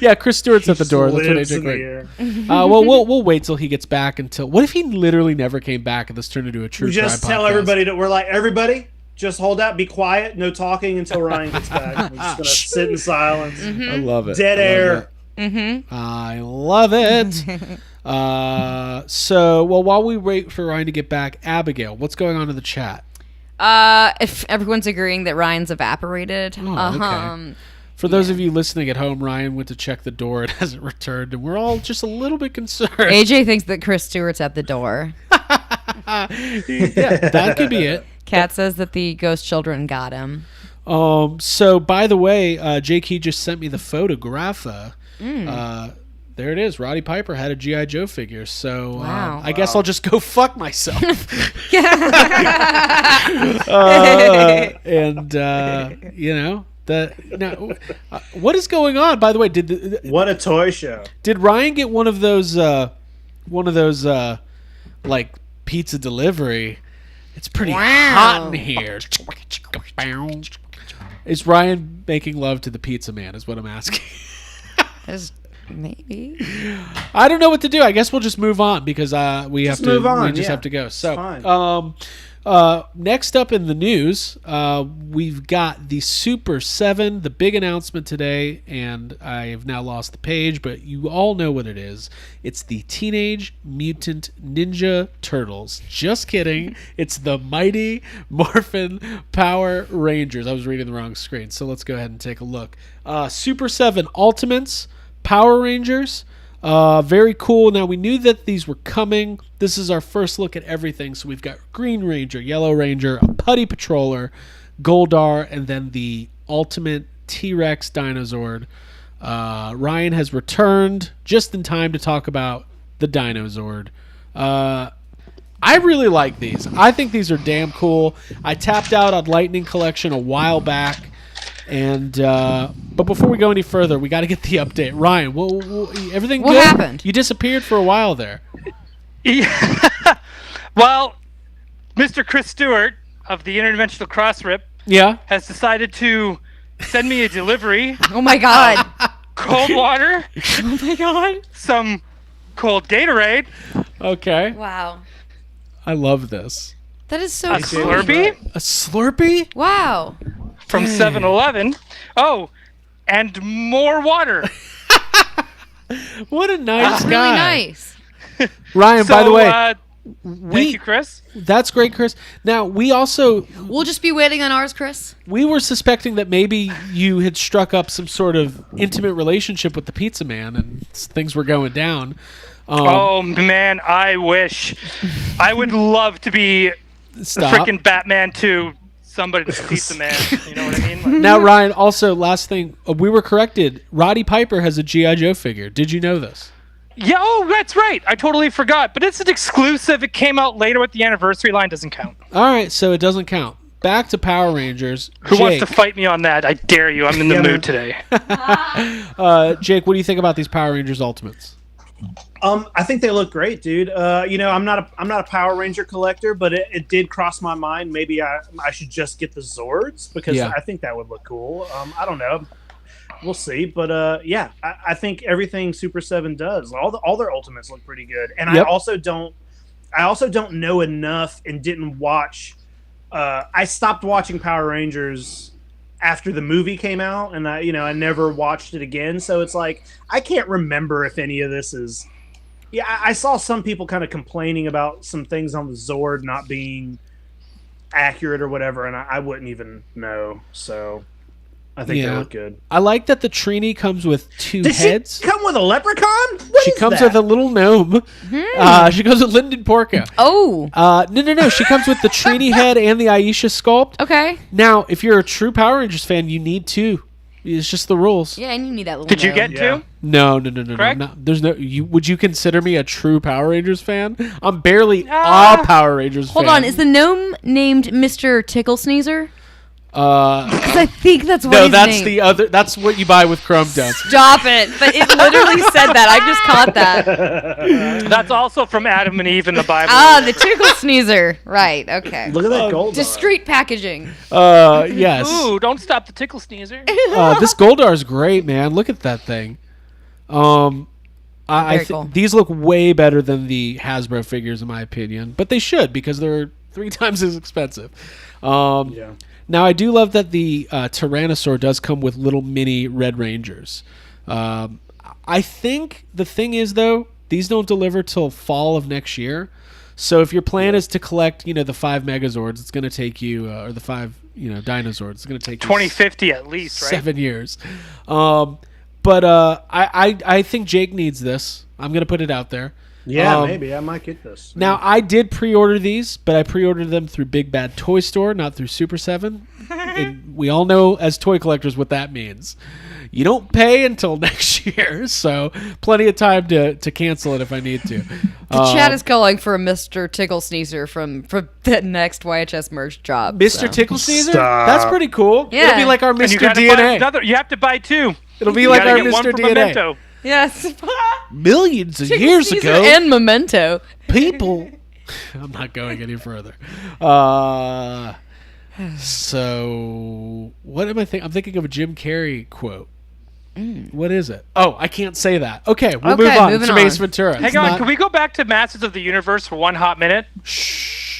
Yeah, Chris Stewart's at the door. That's what Lives AJ in the Greg. air. Well, we'll wait till he gets back until. What if he literally never came back and this turned into a true We just crime tell podcast? everybody that we're like, everybody, just hold out, be quiet, no talking until Ryan gets back. We're just gonna sit in silence. I love it. Dead I love air. it. I love it. So, while we wait for Ryan to get back, Abigail, what's going on in the chat? If everyone's agreeing that Ryan's evaporated. Okay. For those of you listening at home, Ryan went to check the door and hasn't returned, and we're all just a little bit concerned. AJ thinks that Chris Stewart's at the door. Yeah, that could be it. Kat says that the ghost children got him. So, by the way, Jake just sent me the photograph. There it is. Roddy Piper had a G.I. Joe figure. So Wow. I guess I'll just go fuck myself. What is going on? By the way, What a toy show. did Ryan get one of those like pizza delivery? It's pretty hot in here. Is Ryan making love to the pizza man? Is what I'm asking. Maybe. I don't know what to do. I guess we'll just move on because we Just have to. move on, We just yeah. have to go. So, fine. next up in the news, we've got the Super7, the big announcement today, and I have now lost the page, but you all know what it is. It's the Teenage Mutant Ninja Turtles. Just kidding. It's the Mighty Morphin Power Rangers. I was reading the wrong screen, so let's go ahead and take a look. Super7 Ultimates Power Rangers. Very cool. Now, we knew that these were coming. This is our first look at everything. So we've got Green Ranger, Yellow Ranger, a Putty Patroller, Goldar, and then the Ultimate T-Rex Dinozord. Ryan has returned just in time to talk about the Dinozord. I really like these. I think these are damn cool. I tapped out on Lightning Collection a while back. And but before we go any further, we got to get the update. Ryan, everything What good? happened? You disappeared for a while there. Yeah. Well, Mr. Chris Stewart of the Interdimensional Cross Rip Yeah. has decided to send me a delivery. Oh my god. Cold water, Oh my god. some cold Gatorade, Okay. Wow. I love this. That is so a cool. Slurpee A Slurpee? Wow. from 7-Eleven. Oh, and more water. What a nice Really guy. nice. Ryan, by the way, thank you, Chris. that's great, Chris. Now, we also We'll just be waiting on ours, Chris. we were suspecting that maybe you had struck up some sort of intimate relationship with the pizza man and things were going down. Oh man, I wish. I would love to be Stop. freaking Batman to somebody's pizza man. You know what I mean? Like, Now, Ryan, also, last thing, we were corrected. Roddy Piper has a G.I. Joe figure. Did you know this? yeah, oh, that's right. I totally forgot. But it's an exclusive. It came out later with the anniversary line. Doesn't count. All right, so it doesn't count. Back to Power Rangers. Who wants Jake, to fight me on that? I dare you. I'm in the Yeah, man. mood today. Jake, what do you think about these Power Rangers Ultimates? I think they look great, dude. I'm not a Power Ranger collector, but it did cross my mind. Maybe I should just get the Zords because Yeah. I think that would look cool. I don't know. We'll see, but I think everything Super7 does, all their Ultimates look pretty good. And Yep. I also don't know enough and didn't watch. I stopped watching Power Rangers after the movie came out, and I never watched it again. So it's like I can't remember if any of this is Yeah, I saw some people kind of complaining about some things on the Zord not being accurate or whatever, and I wouldn't even know. So I think they look good. I like that the Trini comes with two Does heads. she come with a leprechaun? What She is comes that? with a little gnome. She comes with Lyndon Porco. Oh, No. She comes with the Trini head and the Aisha sculpt. okay. Now, if you're a true Power Rangers fan, you need two. It's just the rules. Yeah, and you need that little. Did you gnome. get Yeah. two? No. Correct? No, there's no. Would you consider me a true Power Rangers fan? I'm barely Ah. a Power Rangers Hold fan. on, is the gnome named Mr. Tickle Sneezer? Uh, Because I think that's what no, his that's name. the other. That's what you buy with Chrome Dome. Stop it! But it literally said that. I just caught that. That's also from Adam and Eve in the Bible. Ah, the Tickle Sneezer. Right. Okay. Look at that gold. Discreet packaging. Yes. Ooh, don't stop the tickle sneezer. This Goldar is great, man. Look at that thing. I Very think cool. these look way better than the Hasbro figures, in my opinion. But they should because they're 3 times as expensive. Yeah. Now, I do love that the Tyrannosaur does come with little mini Red Rangers. I think the thing is, though, these don't deliver till fall of next year. So if your plan is to collect, the 5 Megazords, it's going to take you, or the 5, Dinozords, it's going to take you 2050 at least, right? 7 years. But I think Jake needs this. I'm going to put it out there. Yeah, maybe I might get this. Now, I did pre-order these, but I pre-ordered them through Big Bad Toy Store, not through Super7. And we all know as toy collectors what that means. You don't pay until next year, so plenty of time to cancel it if I need to. The chat is calling for a Mr. Tickle Sneezer from the next YHS merch job. Mr. so. Tickle Sneezer? Stop. That's pretty cool. Yeah. It'll be like our And you Mr. gotta buy DNA. another. You have to buy two. It'll be You like gotta our get one Mr. for DNA. Memento. Yes. Millions of Tickle years Sneezer ago, and Memento. people. I'm not going any further. So, what am I thinking? I'm thinking of a Jim Carrey quote. What is it? Oh, I can't say that. Okay, we'll Okay, move on. moving It's Ace on. Ventura. Hang on, can we go back to Masters of the Universe for one hot minute?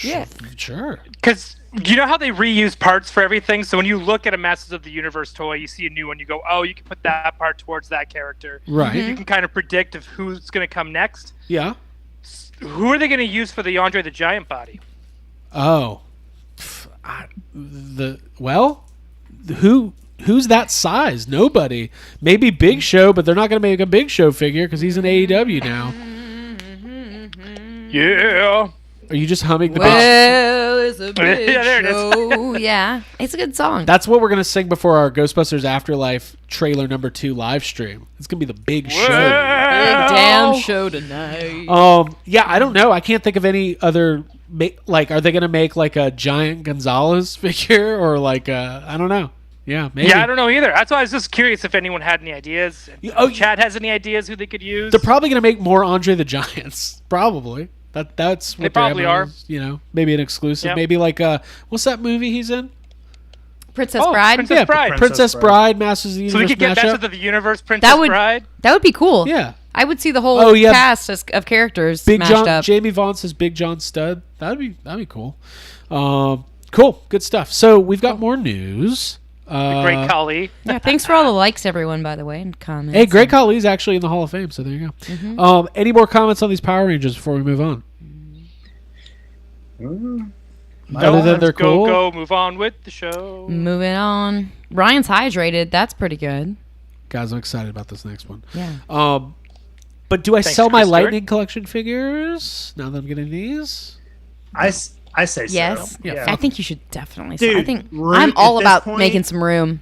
Yeah. Sure. Because you know how they reuse parts for everything? So when you look at a Masters of the Universe toy, you see a new one, you go, oh, you can put that part towards that character. Right. You can kind of predict of who's going to come next. Yeah. Who are they going to use for the Andre the Giant body? Oh. Who's that size? Nobody. Maybe Big Show, but they're not going to make a Big Show figure because he's in AEW now. Yeah. Are you just humming the Big Well, it's a big Yeah, there it is. show. Yeah, it's a good song. That's what we're going to sing before our Ghostbusters Afterlife trailer number 2 live stream. It's going to be the big show. Big damn show tonight. Yeah, I don't know. I can't think of any other. Are they going to make like a giant Gonzalez figure or like I don't know. Yeah, maybe. Yeah, I don't know either. That's why I was just curious if anyone had any ideas. If Chad has any ideas who they could use. They're probably going to make more Andre the Giants. Probably. That's what They probably they're are. Is, maybe an exclusive. Yep. Maybe like what's that movie he's in? Princess Bride. Princess Bride. Princess Bride, Masters of the So we Universe could get mashup. Masters of the Universe, Princess Bride. That would be cool. Yeah. I would see the whole Oh, yeah. cast of characters Big mashed John, up. Jamie Vaughn says Big John Stud. That'd be cool. Cool, good stuff. So we've got more news. The Great Khali. Yeah, thanks for all the likes, everyone, by the way, and comments. Hey, Great Khali's actually in the Hall of Fame, so there you go. Mm-hmm. Any more comments on these Power Rangers before we move on? Other than they're Let's cool. go, move on with the show. Moving on. Ryan's hydrated. That's pretty good. Guys, I'm excited about this next one. Yeah. But do I Thanks, sell my Chris Stewart. Lightning collection figures now that I'm getting these? I say Yes. so. Yeah. I think you should definitely. Dude, I think room- I'm all at this about point- making some room.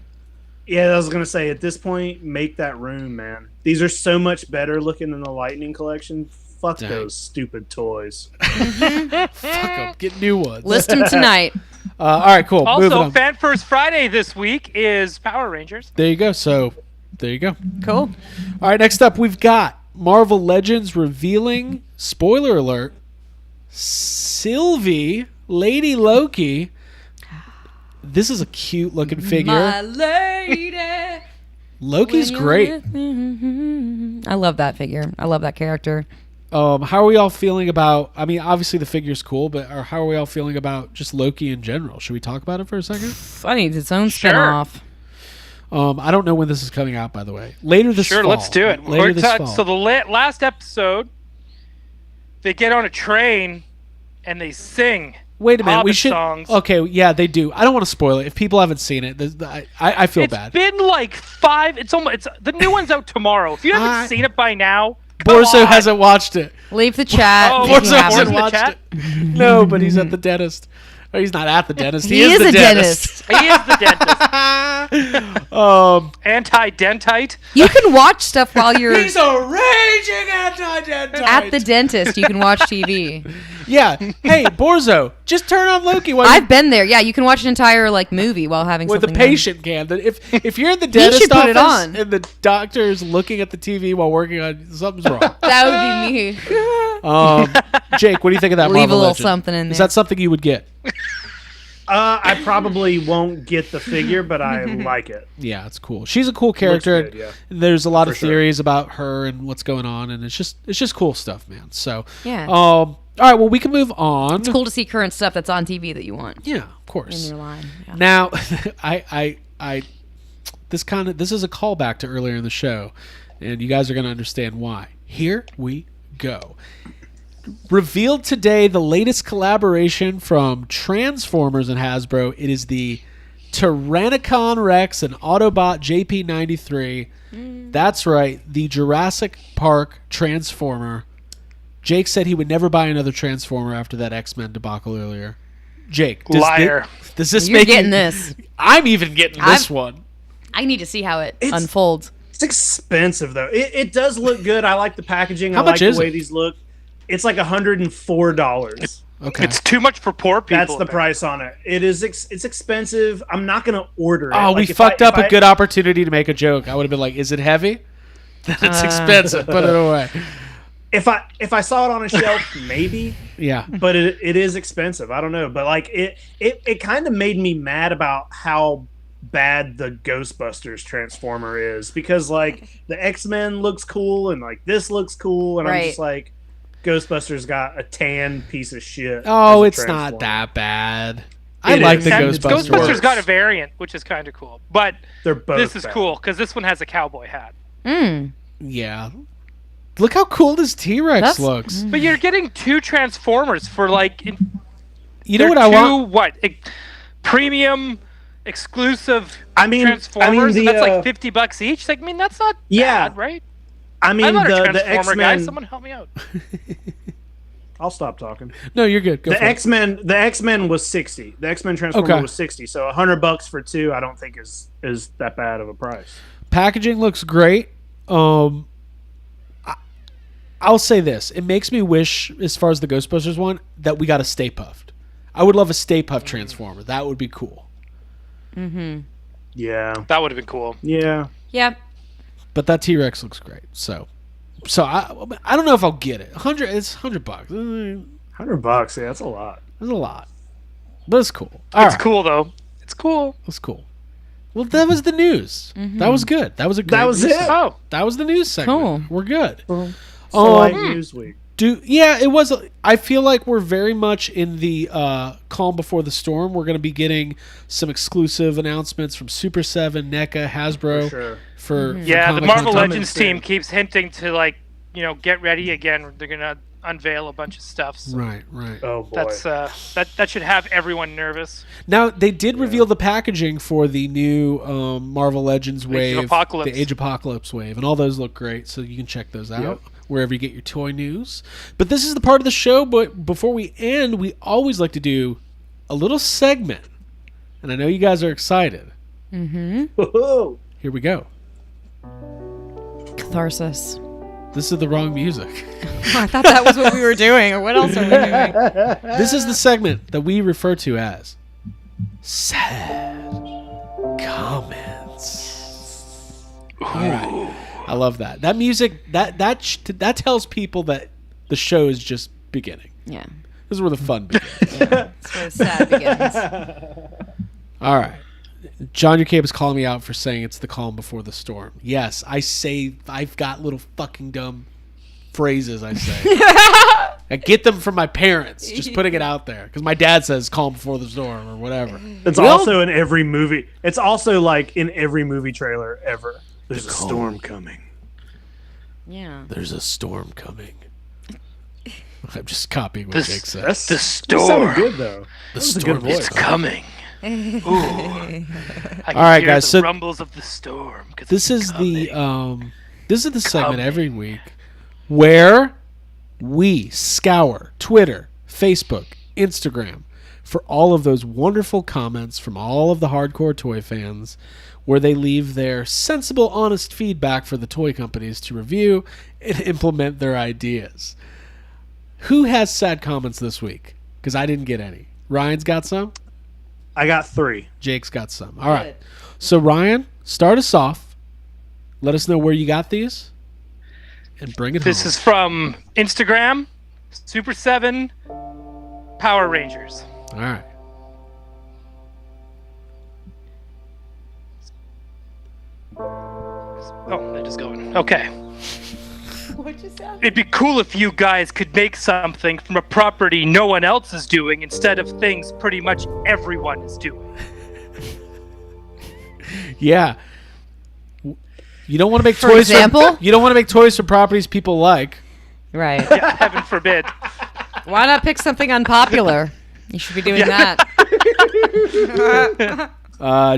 Yeah, I was gonna say at this point, make that room, man. These are so much better looking than the Lightning collection. Fuck Dang. those stupid toys. Fuck 'em. Get new ones. List them tonight. All right, cool. Moving Also, on. Fan First Friday this week is Power Rangers. There you go. So, there you go. Cool. All right, next up, we've got Marvel Legends revealing, spoiler alert, Sylvie, Lady Loki. This is a cute looking figure. My lady. Loki's great. I love that figure. I love that character. How are we all feeling about, I mean, obviously the figure's cool, but how are we all feeling about just Loki in general? Should we talk about it for a second? Funny, it's its own Sure. spinoff. I don't know when this is coming out, by the way. Later this Sure, fall. let's do it. Later this fall. So the last episode they get on a train and they sing. Wait a minute. We Hobbit should. songs. Okay, yeah, they do. I don't want to spoil it. If people haven't seen it, I feel It's bad. been like 5. It's the new one's out tomorrow. If you haven't seen it by now, come Borso on. hasn't watched it. Leave the chat. Oh, if you Borso haven't. hasn't in the watched chat? it. No, but he's at the dentist. Oh, he's not at the dentist. He is the a dentist. He is the dentist. Um, Anti-dentite. You can watch stuff while you're he's a raging anti-dentist. at the dentist. You can watch TV. Yeah. Hey, Borzo, just turn on Loki while I've been there. Yeah, you can watch an entire movie while having with the something on. patient can. If you're in the dentist should put office it on. and the doctor is looking at the TV while working on something's wrong. That would be me. Jake, what do you think of that? Leave Marvel a little Legend? something in Is there. that something you would get? I probably won't get the figure, but I like it. Yeah, it's cool. She's a cool character. good, yeah. There's a lot of For sure. theories about her and what's going on, and it's just cool stuff, man. So Yeah. all right, well, we can move on. It's cool to see current stuff that's on TV that you want Yeah, of course. in your line. Yeah. Now, this is a callback to earlier in the show, and you guys are going to understand why. Here we go. Revealed today the latest collaboration from Transformers and Hasbro. It is the Tyrannicon Rex and Autobot JP93. That's right, the Jurassic Park Transformer. Jake said he would never buy another Transformer after that X-Men debacle earlier. Jake, Liar. Does this You're make getting you, this. I'm even getting this one. I need to see how it It's- unfolds. It's expensive though. It does look good. I like the packaging. How I like much the is way it? these look. It's like $104. Okay. It's too much for poor people. That's the man. price on it. It is. It's expensive. I'm not gonna order it. Oh, we Like, if fucked I- up if a I- good opportunity to make a joke. I would have been like, "Is it heavy?" That's expensive. Put it away. If I saw it on a shelf, maybe. Yeah. But it is expensive. I don't know. But like it kind of made me mad about how bad the Ghostbusters Transformer is, because like the X-Men looks cool and like this looks cool, and I'm Right. just like, Ghostbusters got a tan piece of shit. Oh, as a it's not Transformer. that bad. I It like is. the And Ghostbusters. Ghostbusters got a variant, which is kind of cool. But They're both this is bad. cool because this one has a cowboy hat. Yeah. Look how cool this T-Rex That's- looks. But you're getting 2 Transformers for like You know they're what I want? premium exclusive I mean, Transformers, the, and that's like $50 each. Like, I mean, that's not Yeah. bad, right? I mean, I'm not a the Transformer guy. X-Men. Someone help me out. I'll stop talking. No, you're good. Go The for it. X-Men was 60. The X-Men Transformer Okay. was 60. So $100 for 2, I don't think is that bad of a price. Packaging looks great. I'll say this: it makes me wish, as far as the Ghostbusters one, that we got a Stay Puffed. I would love a Stay Puft Transformer. That would be cool. Yeah. That would have been cool. Yeah. Yeah. But that T-Rex looks great. So I don't know if I'll get it. It's $100. $100. Yeah, that's a lot. That's a lot, but it's cool. All It's right. cool though. It's cool. That's cool. Well, that was the news. That was good. That was a great That was news it. segment. Oh, That was the news segment. Cool. We're good. So like Newsweek. It was. I feel like we're very much in the calm before the storm. We're going to be getting some exclusive announcements from Super7, NECA, Hasbro. For sure. For yeah. The Comic-Con. Marvel coming Legends soon. team keeps hinting to get ready again. They're gonna unveil a bunch of stuff. So Right. Oh boy. that's that should have everyone nervous. Now they did reveal the packaging for the new Marvel Legends wave, Apocalypse. the Age Apocalypse wave, and all those look great. So you can check those out wherever you get your toy news. But this is the part of the show. But before we end, we always like to do a little segment, and I know you guys are excited. Woohoo. Here we go. Catharsis. This is the wrong music. I thought that was what we were doing, or what else are we doing? This is the segment that we refer to as sad comments. All right. I love that. That music that tells people that the show is just beginning. Yeah. This is where the fun begins. That's where the sad begins. All right. John Your is calling me out for saying it's the calm before the storm. Yes, I've got little fucking dumb phrases I say. I get them from my parents, just putting it out there. Because my dad says calm before the storm or whatever. It's also in every movie. It's also like in every movie trailer ever. There's a storm coming. Yeah. There's a storm coming. I'm just copying what This- Jake said. That's The that sounded storm. good though. The That was a storm good is voice. Coming. Ooh. I can All right, hear guys, The so rumbles of the storm. 'cause This it's is coming. the segment Coming. every week where we scour Twitter, Facebook, Instagram for all of those wonderful comments from all of the hardcore toy fans where they leave their sensible, honest feedback for the toy companies to review and implement their ideas. Who has sad comments this week? Because I didn't get any. Ryan's got some. I got 3. Jake's got some. All right. So, Ryan, start us off. Let us know where you got these. And bring it This home. is from Instagram, Super7, Power Rangers. All right. Oh, they're just going. Okay. It'd be cool if you guys could make something from a property no one else is doing instead of things pretty much everyone is doing. Yeah. You don't want to make For toys example? you don't want to make toys for properties people like. Right. Yeah, heaven forbid. Why not pick something unpopular? You should be doing that.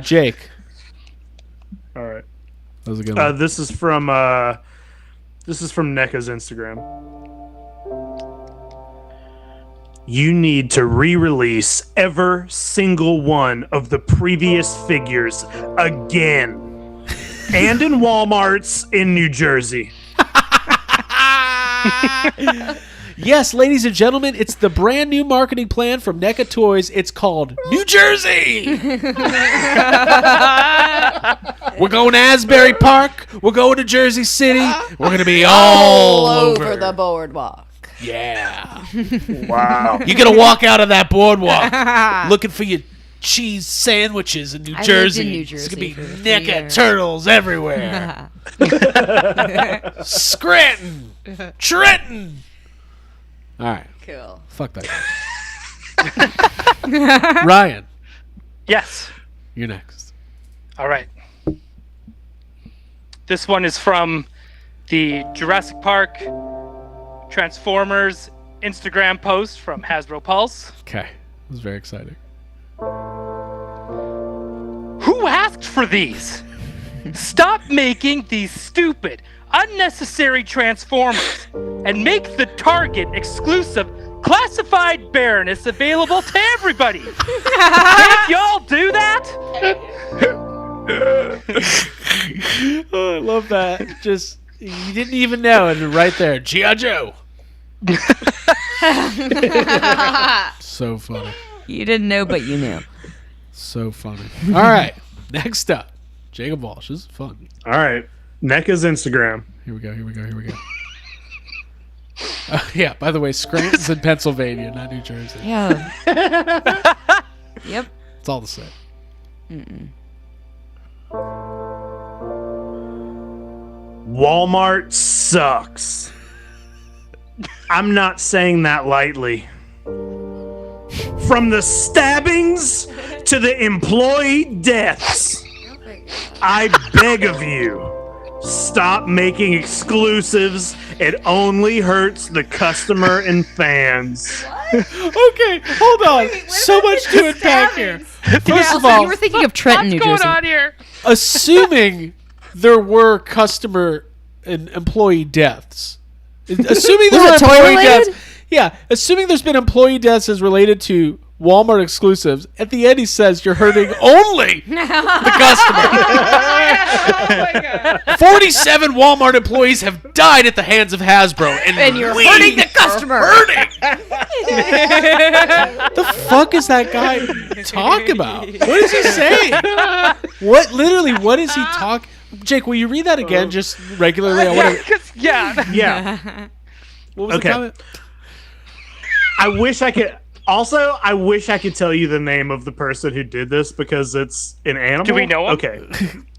Jake. All right. That was a good one. This is from NECA's Instagram. You need to re-release every single one of the previous figures again, and in Walmarts in New Jersey. Yes, ladies and gentlemen, it's the brand new marketing plan from NECA Toys. It's called New Jersey. We're going to Asbury Park. We're going to Jersey City. We're going to be all over the boardwalk. Yeah. Wow. You're going to walk out of that boardwalk looking for your cheese sandwiches in New lived Jersey. in New It's Jersey going to for a be few NECA years. turtles everywhere. Scranton. Trenton. All right. Cool. Fuck that guy. Ryan, Yes. you're next. All right. This one is from the Jurassic Park Transformers Instagram post from Hasbro Pulse. Okay. This is very exciting. Who asked for these? Stop making these stupid, unnecessary Transformers and make the Target exclusive classified Baroness available to everybody. Can't y'all do that? Oh, I love that. Just, you didn't even know. And right there, G.I. Joe. So funny. You didn't know, but you knew. So funny. All right. Next up, Jacob Walsh. This is fun. All right. NECA's Instagram. Here we go. Yeah, by the way, Scranton's in Pennsylvania, not New Jersey. Yeah. Yep. It's all the same. Walmart sucks. I'm not saying that lightly. From the stabbings to the employee deaths, I beg of you, stop making exclusives. It only hurts the customer and fans. Okay, hold on. So much to unpack here. First of Also, all, you were thinking of Trenton, New What's Jersey. going on here? assuming there were customer and employee deaths. Assuming there were Was it toy employee related? deaths. Yeah, assuming there's been employee deaths as related to Walmart exclusives. At the end, he says you're hurting only the customer. 47 Walmart employees have died at the hands of Hasbro, and you're we hurting the customer. are hurting. The fuck is that guy talk about? What is he saying? What literally? What is he talk? Jake, will you read that again, just regularly? I want to. Yeah. Yeah. What was Okay. the comment? I wish I could. Also, I wish I could tell you the name of the person who did this because it's an animal. Do we know him? Okay.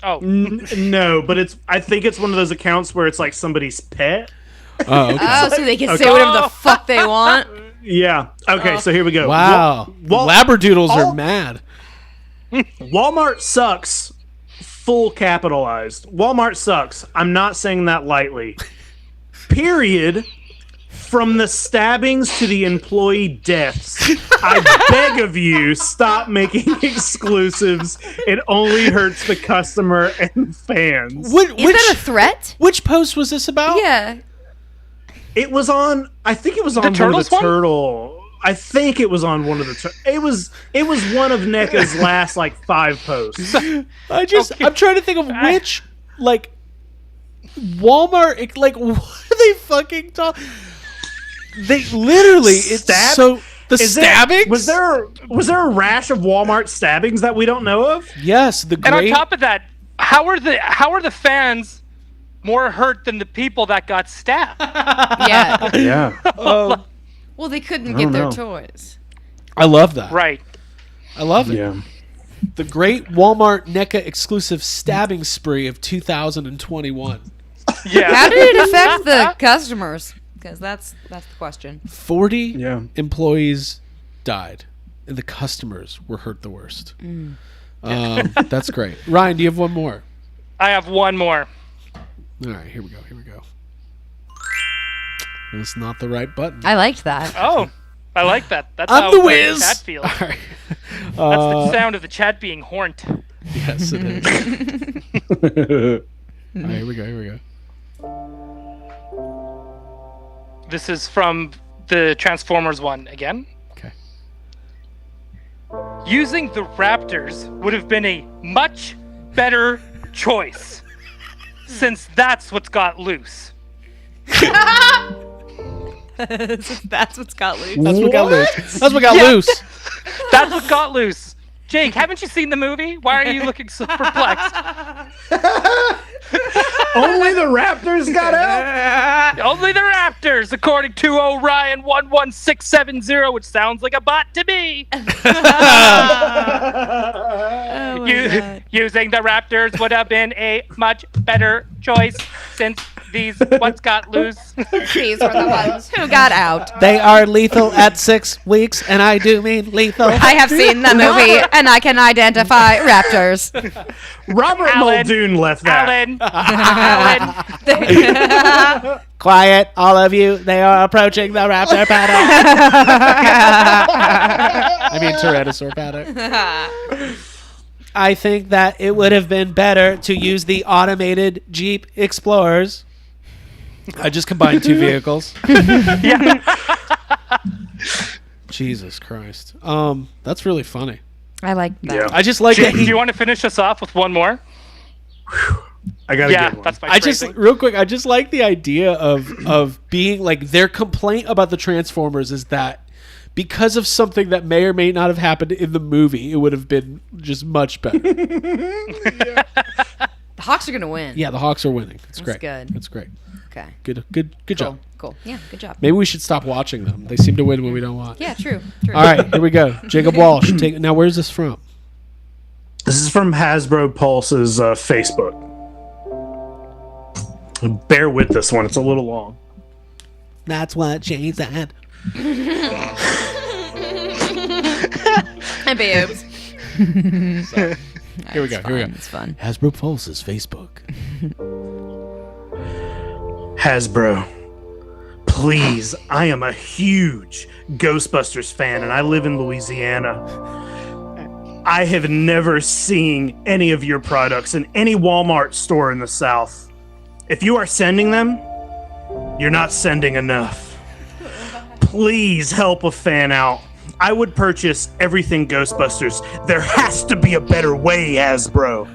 Oh. No, but it's. I think it's one of those accounts where it's like somebody's pet. Oh, okay. Oh, so they can say whatever the fuck they want. Yeah. Okay. So here we go. Wow. Wal- Labradoodles are all- mad. Walmart sucks. Full capitalized. Walmart sucks. I'm not saying that lightly. Period. From the stabbings to the employee deaths, I beg of you, stop making exclusives. It only hurts the customer and fans. Is that a threat? Which post was this about? Yeah. It was on. I think it was on one of Turtles the one? turtle. I think it was on one of the. It was one of NECA's last like 5 posts. I'm trying to think of which like Walmart like what are they fucking talking? They literally it's so the stabbings. Was there a rash of Walmart stabbings that we don't know of? Yes, the And on great. top of that, how are the fans more hurt than the people that got stabbed? Yeah. Yeah. Well, they couldn't get their toys. I love that. Right. I love it. Yeah. The great Walmart NECA exclusive stabbing spree of 2021. Yeah. How did it affect the customers? Because that's the question. 40 Yeah. employees died, and the customers were hurt the worst. That's great. Ryan, do you have one more? I have one more. All right, here we go. It's not the right button. I liked that. Oh, I like that. That's I'm how the the whiz. chat feels. All right. That's the sound of the chat being horned. Yes, it is. All right, here we go. This is from the Transformers one again. Okay. Using the Raptors would have been a much better choice, since that's what's got loose. That's what's got loose. That's what got loose. That's what got Yeah. loose. That's what got loose. Jake, haven't you seen the movie? Why are you looking so perplexed? Only the Raptors got out. Only the Raptors, according to Orion 11670, which sounds like a bot to me. Oh my God. Using the Raptors would have been a much better choice, since these what's got loose. These were the ones who got out. They are lethal at 6 weeks, and I do mean lethal. I have seen the movie, and I can identify raptors. Robert Alan. Muldoon left that. Alan. Quiet, all of you. They are approaching the raptor paddock. I mean Tyrannosaur paddock. I think that it would have been better to use the automated Jeep Explorers. I just combined 2 vehicles. Jesus Christ. That's really funny. I like that. Yeah. I just like Do that you want to finish us off with one more? I got a Yeah, good one. that's my I just phrasing. real quick. I just like the idea of being like their complaint about the Transformers is that because of something that may or may not have happened in the movie, it would have been just much better. The Hawks are gonna win. Yeah, the Hawks are winning. It's great. good. It's great. Okay. Good Cool. job. Cool. Yeah. Good job. Maybe we should stop watching them. They seem to win when we don't watch. Yeah. True. All right, here we go. Jacob Walsh. Now, where's this from? This is from Hasbro Pulse's Facebook. Bear with this one; it's a little long. That's what she said. And boobs. Here we go. It's fun. Hasbro Pulse's Facebook. Hasbro, please, I am a huge Ghostbusters fan, and I live in Louisiana. I have never seen any of your products in any Walmart store in the South. If you are sending them, you're not sending enough. Please help a fan out. I would purchase everything Ghostbusters. There has to be a better way, Hasbro.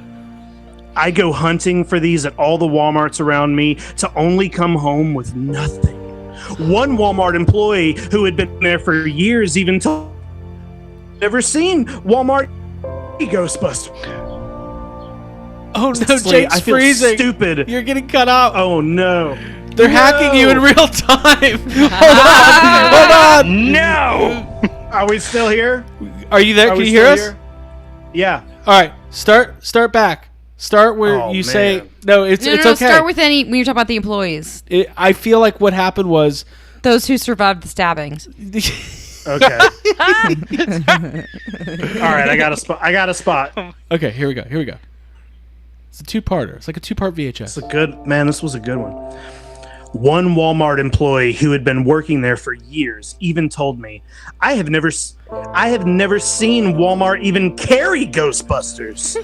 I go hunting for these at all the Walmarts around me to only come home with nothing. One Walmart employee who had been there for years even told never seen Walmart Ghostbusters. Oh no, Honestly, Jake's I feel freezing. stupid. You're getting cut out. Oh no. They're hacking you in real time. Hold on. No! Are we still here? Are you there? Are Can we you hear us? still here? Yeah. All right. Start back. Start where Oh, you man. say no. It's No, it's no, okay. start with any when you're talking about the employees, I feel like what happened was those who survived the stabbings. Okay. All right, I got a spot. okay. Here we go. It's a 2-parter. It's like a 2-part VHS. This was a good one. One Walmart employee who had been working there for years even told me, I have never seen Walmart even carry Ghostbusters.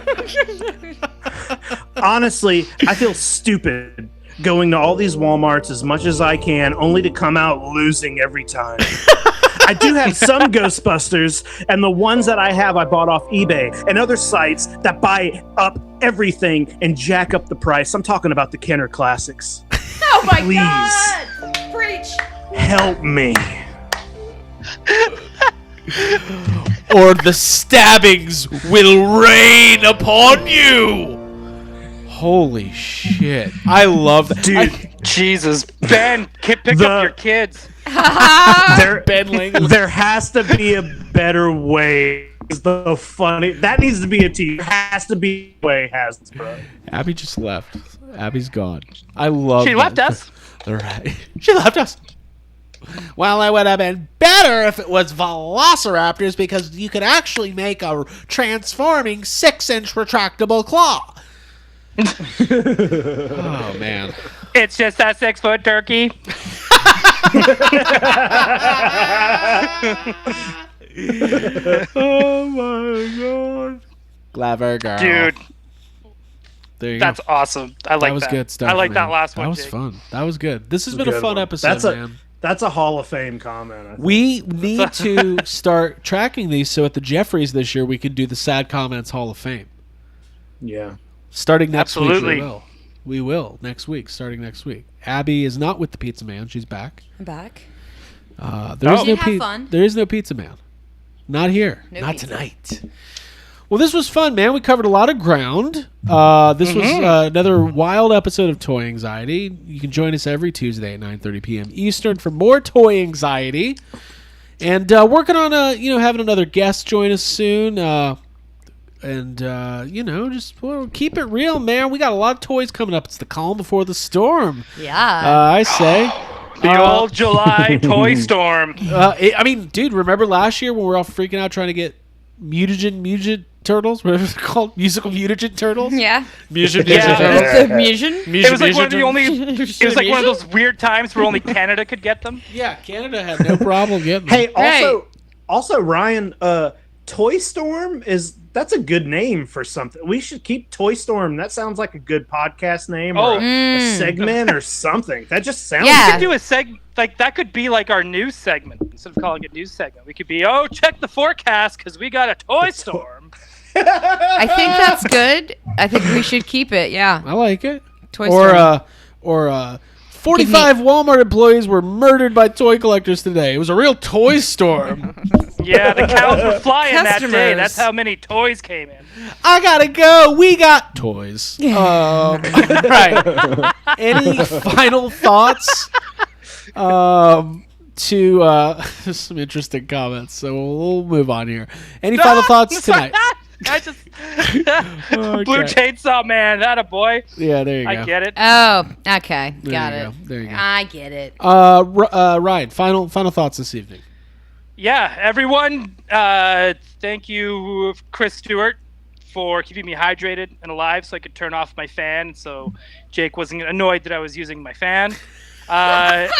Honestly, I feel stupid going to all these Walmarts as much as I can, only to come out losing every time. I do have some Ghostbusters, and the ones that I have I bought off eBay and other sites that buy up everything and jack up the price. I'm talking about the Kenner Classics. Oh my Please. God! Preach! Help me. Or the stabbings will rain upon you. Holy shit. I love that. Dude, Jesus, Ben, pick up your kids. there has to be a better way. The funny that needs to be a team. There has to be a way, Hasbro. Abby just left. Abby's gone. I love She left us. Right. She left us. Well, it would have been better if it was Velociraptors because you could actually make a transforming 6-inch retractable claw. Oh, man. It's just a 6-foot turkey. Oh, my God. Clever girl. Dude, there you that's go. awesome. I like that. That was good stuff. I like man. that last one. That was Jake. fun. That was good. This has been Good a fun one. episode, man. That's a Hall of Fame comment. I think. We need to start tracking these so at the Jeffries this year we can do the Sad Comments Hall of Fame. Yeah. Starting next Absolutely. week, we will next week. Starting next week. Abby is not with the Pizza Man. She's back. I'm back. There is We no did have fun. There is no Pizza Man. Not here. No not pizza. tonight. Well, this was fun, man. We covered a lot of ground. This was another wild episode of Toy Anxiety. You can join us every Tuesday at 9:30 p.m. Eastern for more Toy Anxiety. And working on having another guest join us soon. Just keep it real, man. We got a lot of toys coming up. It's the calm before the storm. Yeah. I say. The old July toy storm. Dude, remember last year when we were all freaking out trying to get mutagen turtles? Whatever they're called? Musical mutagen turtles? Yeah. Mutagen Yeah. turtles. The Musion? It was like one of the Mutagen only. turtles. It was like one of those weird times where only Canada could get them. Yeah, Canada had no problem getting them. Hey, also Ryan, Toy Storm that's a good name for something. We should keep Toy Storm. That sounds like a good podcast name or a segment or something. That just sounds Yeah. We could do a segment like that. Could be like our news segment instead of calling it news segment. We could be check the forecast because we got a toy storm. I think that's good. I think we should keep it. Yeah. I like it. Toy Storm. Or 45 Walmart employees were murdered by toy collectors today. It was a real toy storm. Yeah, the cows were flying that day. Customers. That's how many toys came in. I gotta go. We got toys. Right. Any final thoughts? To some interesting comments. So we'll move on here. Any final thoughts tonight? I just Blue Chainsaw Man, that a boy. Yeah, there you go. I get it. Oh, okay. Got you it. go. There you go. I get it. Ryan, final thoughts this evening. Yeah, everyone, thank you, Chris Stewart, for keeping me hydrated and alive so I could turn off my fan so Jake wasn't annoyed that I was using my fan.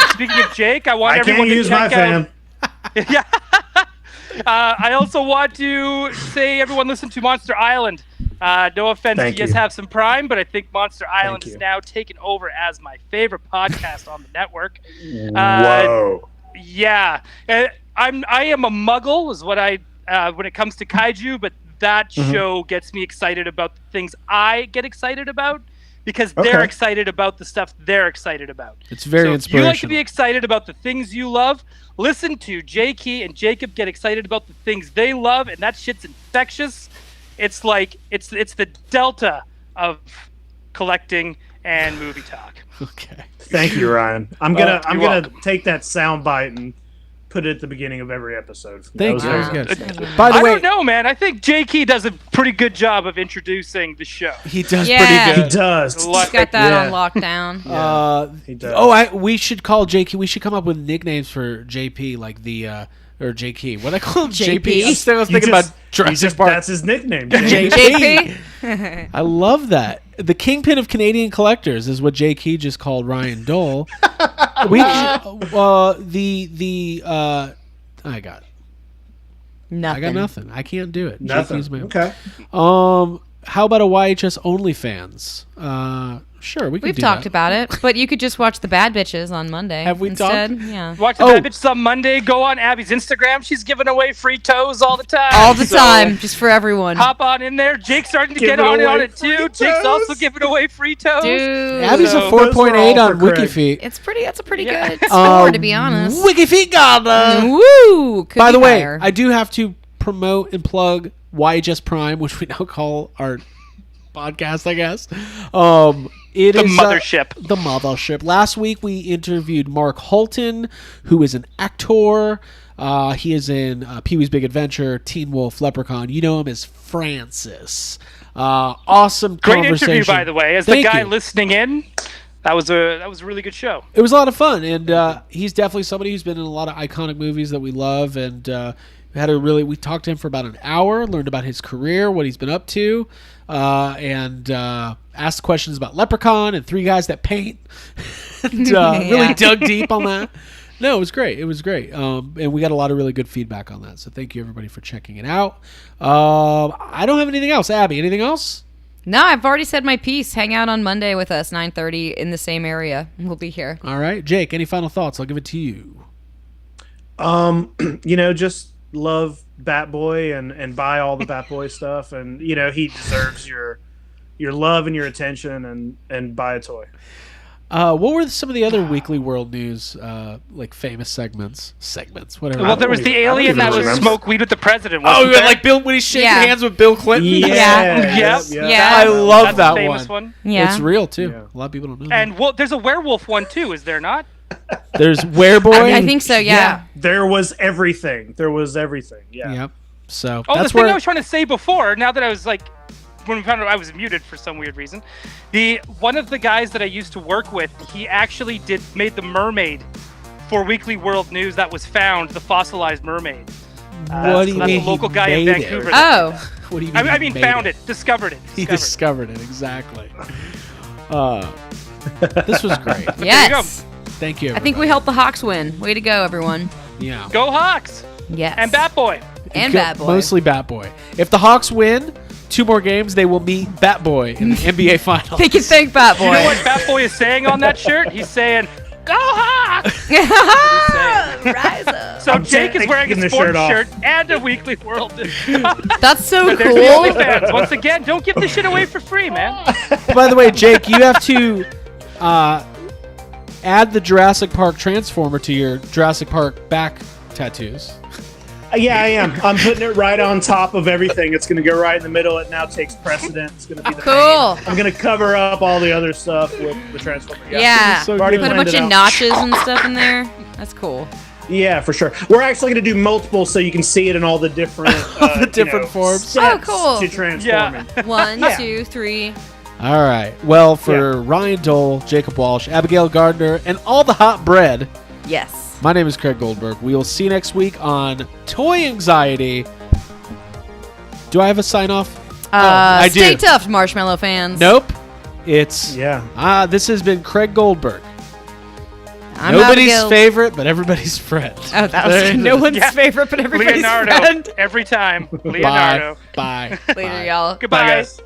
Speaking of Jake, I want everyone to check out... Yeah. I also want to say everyone listen to Monster Island. No offense Thank to Yes you. Have Some Prime, but I think Monster Island Thank is you. now taken over as my favorite podcast on the network. Whoa. Yeah, I am a muggle, is what I when it comes to kaiju, but that show gets me excited about the things I get excited about because they're Okay. excited about the stuff they're excited about. It's very So if you like to inspirational. be excited about the things you love, listen to J.K. and Jacob get excited about the things they love, and that shit's infectious. It's like it's the delta of collecting and movie talk. Okay. Thank you, Ryan. I'm gonna You're welcome. take that sound bite and put it at the beginning of every episode. Thank you. very That was good. good. By the I way, don't know, man. I think J.K. does a pretty good job of introducing the show. he does Yeah. pretty He good. does. He's got that Yeah. on lockdown. He does. We should call JK. We should come up with nicknames for JP, like the or JK. What do I call him? JP? I was thinking You about just- Jurassic Park. That's his nickname. JP. JP? I love that. The kingpin of Canadian collectors is what Jake he just called Ryan Doell. I got Nothing. nothing. I can't do it. Nothing. JK's my- Okay. How about a YHS OnlyFans? Sure, we can We've do talked that. about it, but you could just watch the Bad Bitches on Monday. Have we instead. talked? Yeah. Watch the Oh. Bad Bitches on Monday. Go on Abby's Instagram. She's giving away free toes all the time. All the So time, just for everyone. Hop on in there. Jake's starting to get Giving on away it too. free Jake's toes. also giving away free toes. Dude. Abby's a So- 4.8 Those on were all for Craig. WikiFeet. That's a pretty Yeah. good score, to be honest. WikiFeet got Woo! Could By be the way, higher. I do have to promote and plug YHS Prime, which we now call our podcast, I guess. It The is, mothership. the mothership. Last week we interviewed Mark Holton, who is an actor. He is in Pee-wee's Big Adventure, Teen Wolf, Leprechaun. You know him as Francis. Awesome Great conversation. interview, by the way. As Thank the guy you. listening in, that was a really good show. It was a lot of fun, and he's definitely somebody who's been in a lot of iconic movies that we love. And we talked to him for about an hour, learned about his career, what he's been up to, and asked questions about Leprechaun and Three Guys That Paint. And, really dug deep on that. No, it was great. It was great, and we got a lot of really good feedback on that. So thank you everybody for checking it out. I don't have anything else. Abby, anything else? No, I've already said my piece. Hang out on Monday with us, 9:30 in the same area. We'll be here. All right, Jake. Any final thoughts? I'll give it to you. Just love Batboy and buy all the Batboy stuff, and he deserves your love and your attention, and buy a toy. What were some of the other Weekly World News, like famous segments, whatever? Well, there was the alien that was smoke weed with the president. Oh, wasn't there? like Bill when he's shaking Yeah. hands with Bill Clinton. Yep. Yeah. I love That's that a famous one. one. Yeah. It's real too. Yeah. A lot of people don't know. that. And there's a werewolf one too, is there not? There's Wereboy. I think so, yeah. There was everything. Yeah. Yep. So Oh, that's the thing where I was trying to say before, now that I was when we found out I was muted for some weird reason, one of the guys that I used to work with, he actually made the mermaid for Weekly World News that was found, the fossilized mermaid. what do you That's mean a local he guy in made Vancouver. It? Oh. What do you mean? I mean, he found made it, discovered it. He discovered it exactly. This was great. Yes. Thank you. I think we helped the Hawks win. Way to go, everyone. Yeah. Go Hawks! Yes. And Batboy! And Bad Boy. Mostly Batboy. If the Hawks win 2 more games, they will meet Batboy in the NBA Finals. They can thank Bad Boy. You know what Batboy is saying on that shirt? He's saying, Go Hawks! Rise up. So Jake is wearing taking a the sports shirt off. shirt and a Weekly World. That's so There's the cool. OnlyFans. Once again, don't give this shit away for free, man. By the way, Jake, you have to add the Jurassic Park Transformer to your Jurassic Park back tattoos. Yeah, I am. I'm putting it right on top of everything. It's going to go right in the middle. It now takes precedent. It's going to be the Cool. main. I'm going to cover up all the other stuff with the Transformer. Yeah. So I've already good. Put a planned bunch it of out. notches and stuff in there. That's cool. Yeah, for sure. We're actually going to do multiple so you can see it in all the different forms. steps Oh, cool. to transforming. Yeah. 1, Yeah. 2, 3. All right. Well, for Ryan Doell, Jacob Walsh, Abigail Gardner, and all the hot bread, Yes. my name is Craig Goldberg. We will see you next week on Toy Anxiety. Do I have a sign off? I do. Stay tough, Marshmallow fans. Nope. It's Yeah. this has been Craig Goldberg. I'm Nobody's Abigail. favorite, but everybody's friend. Oh, that was no one's Yeah. favorite, but everybody's Leonardo. friend. Every time. Leonardo. Bye. Later, y'all. Goodbye. Bye, guys.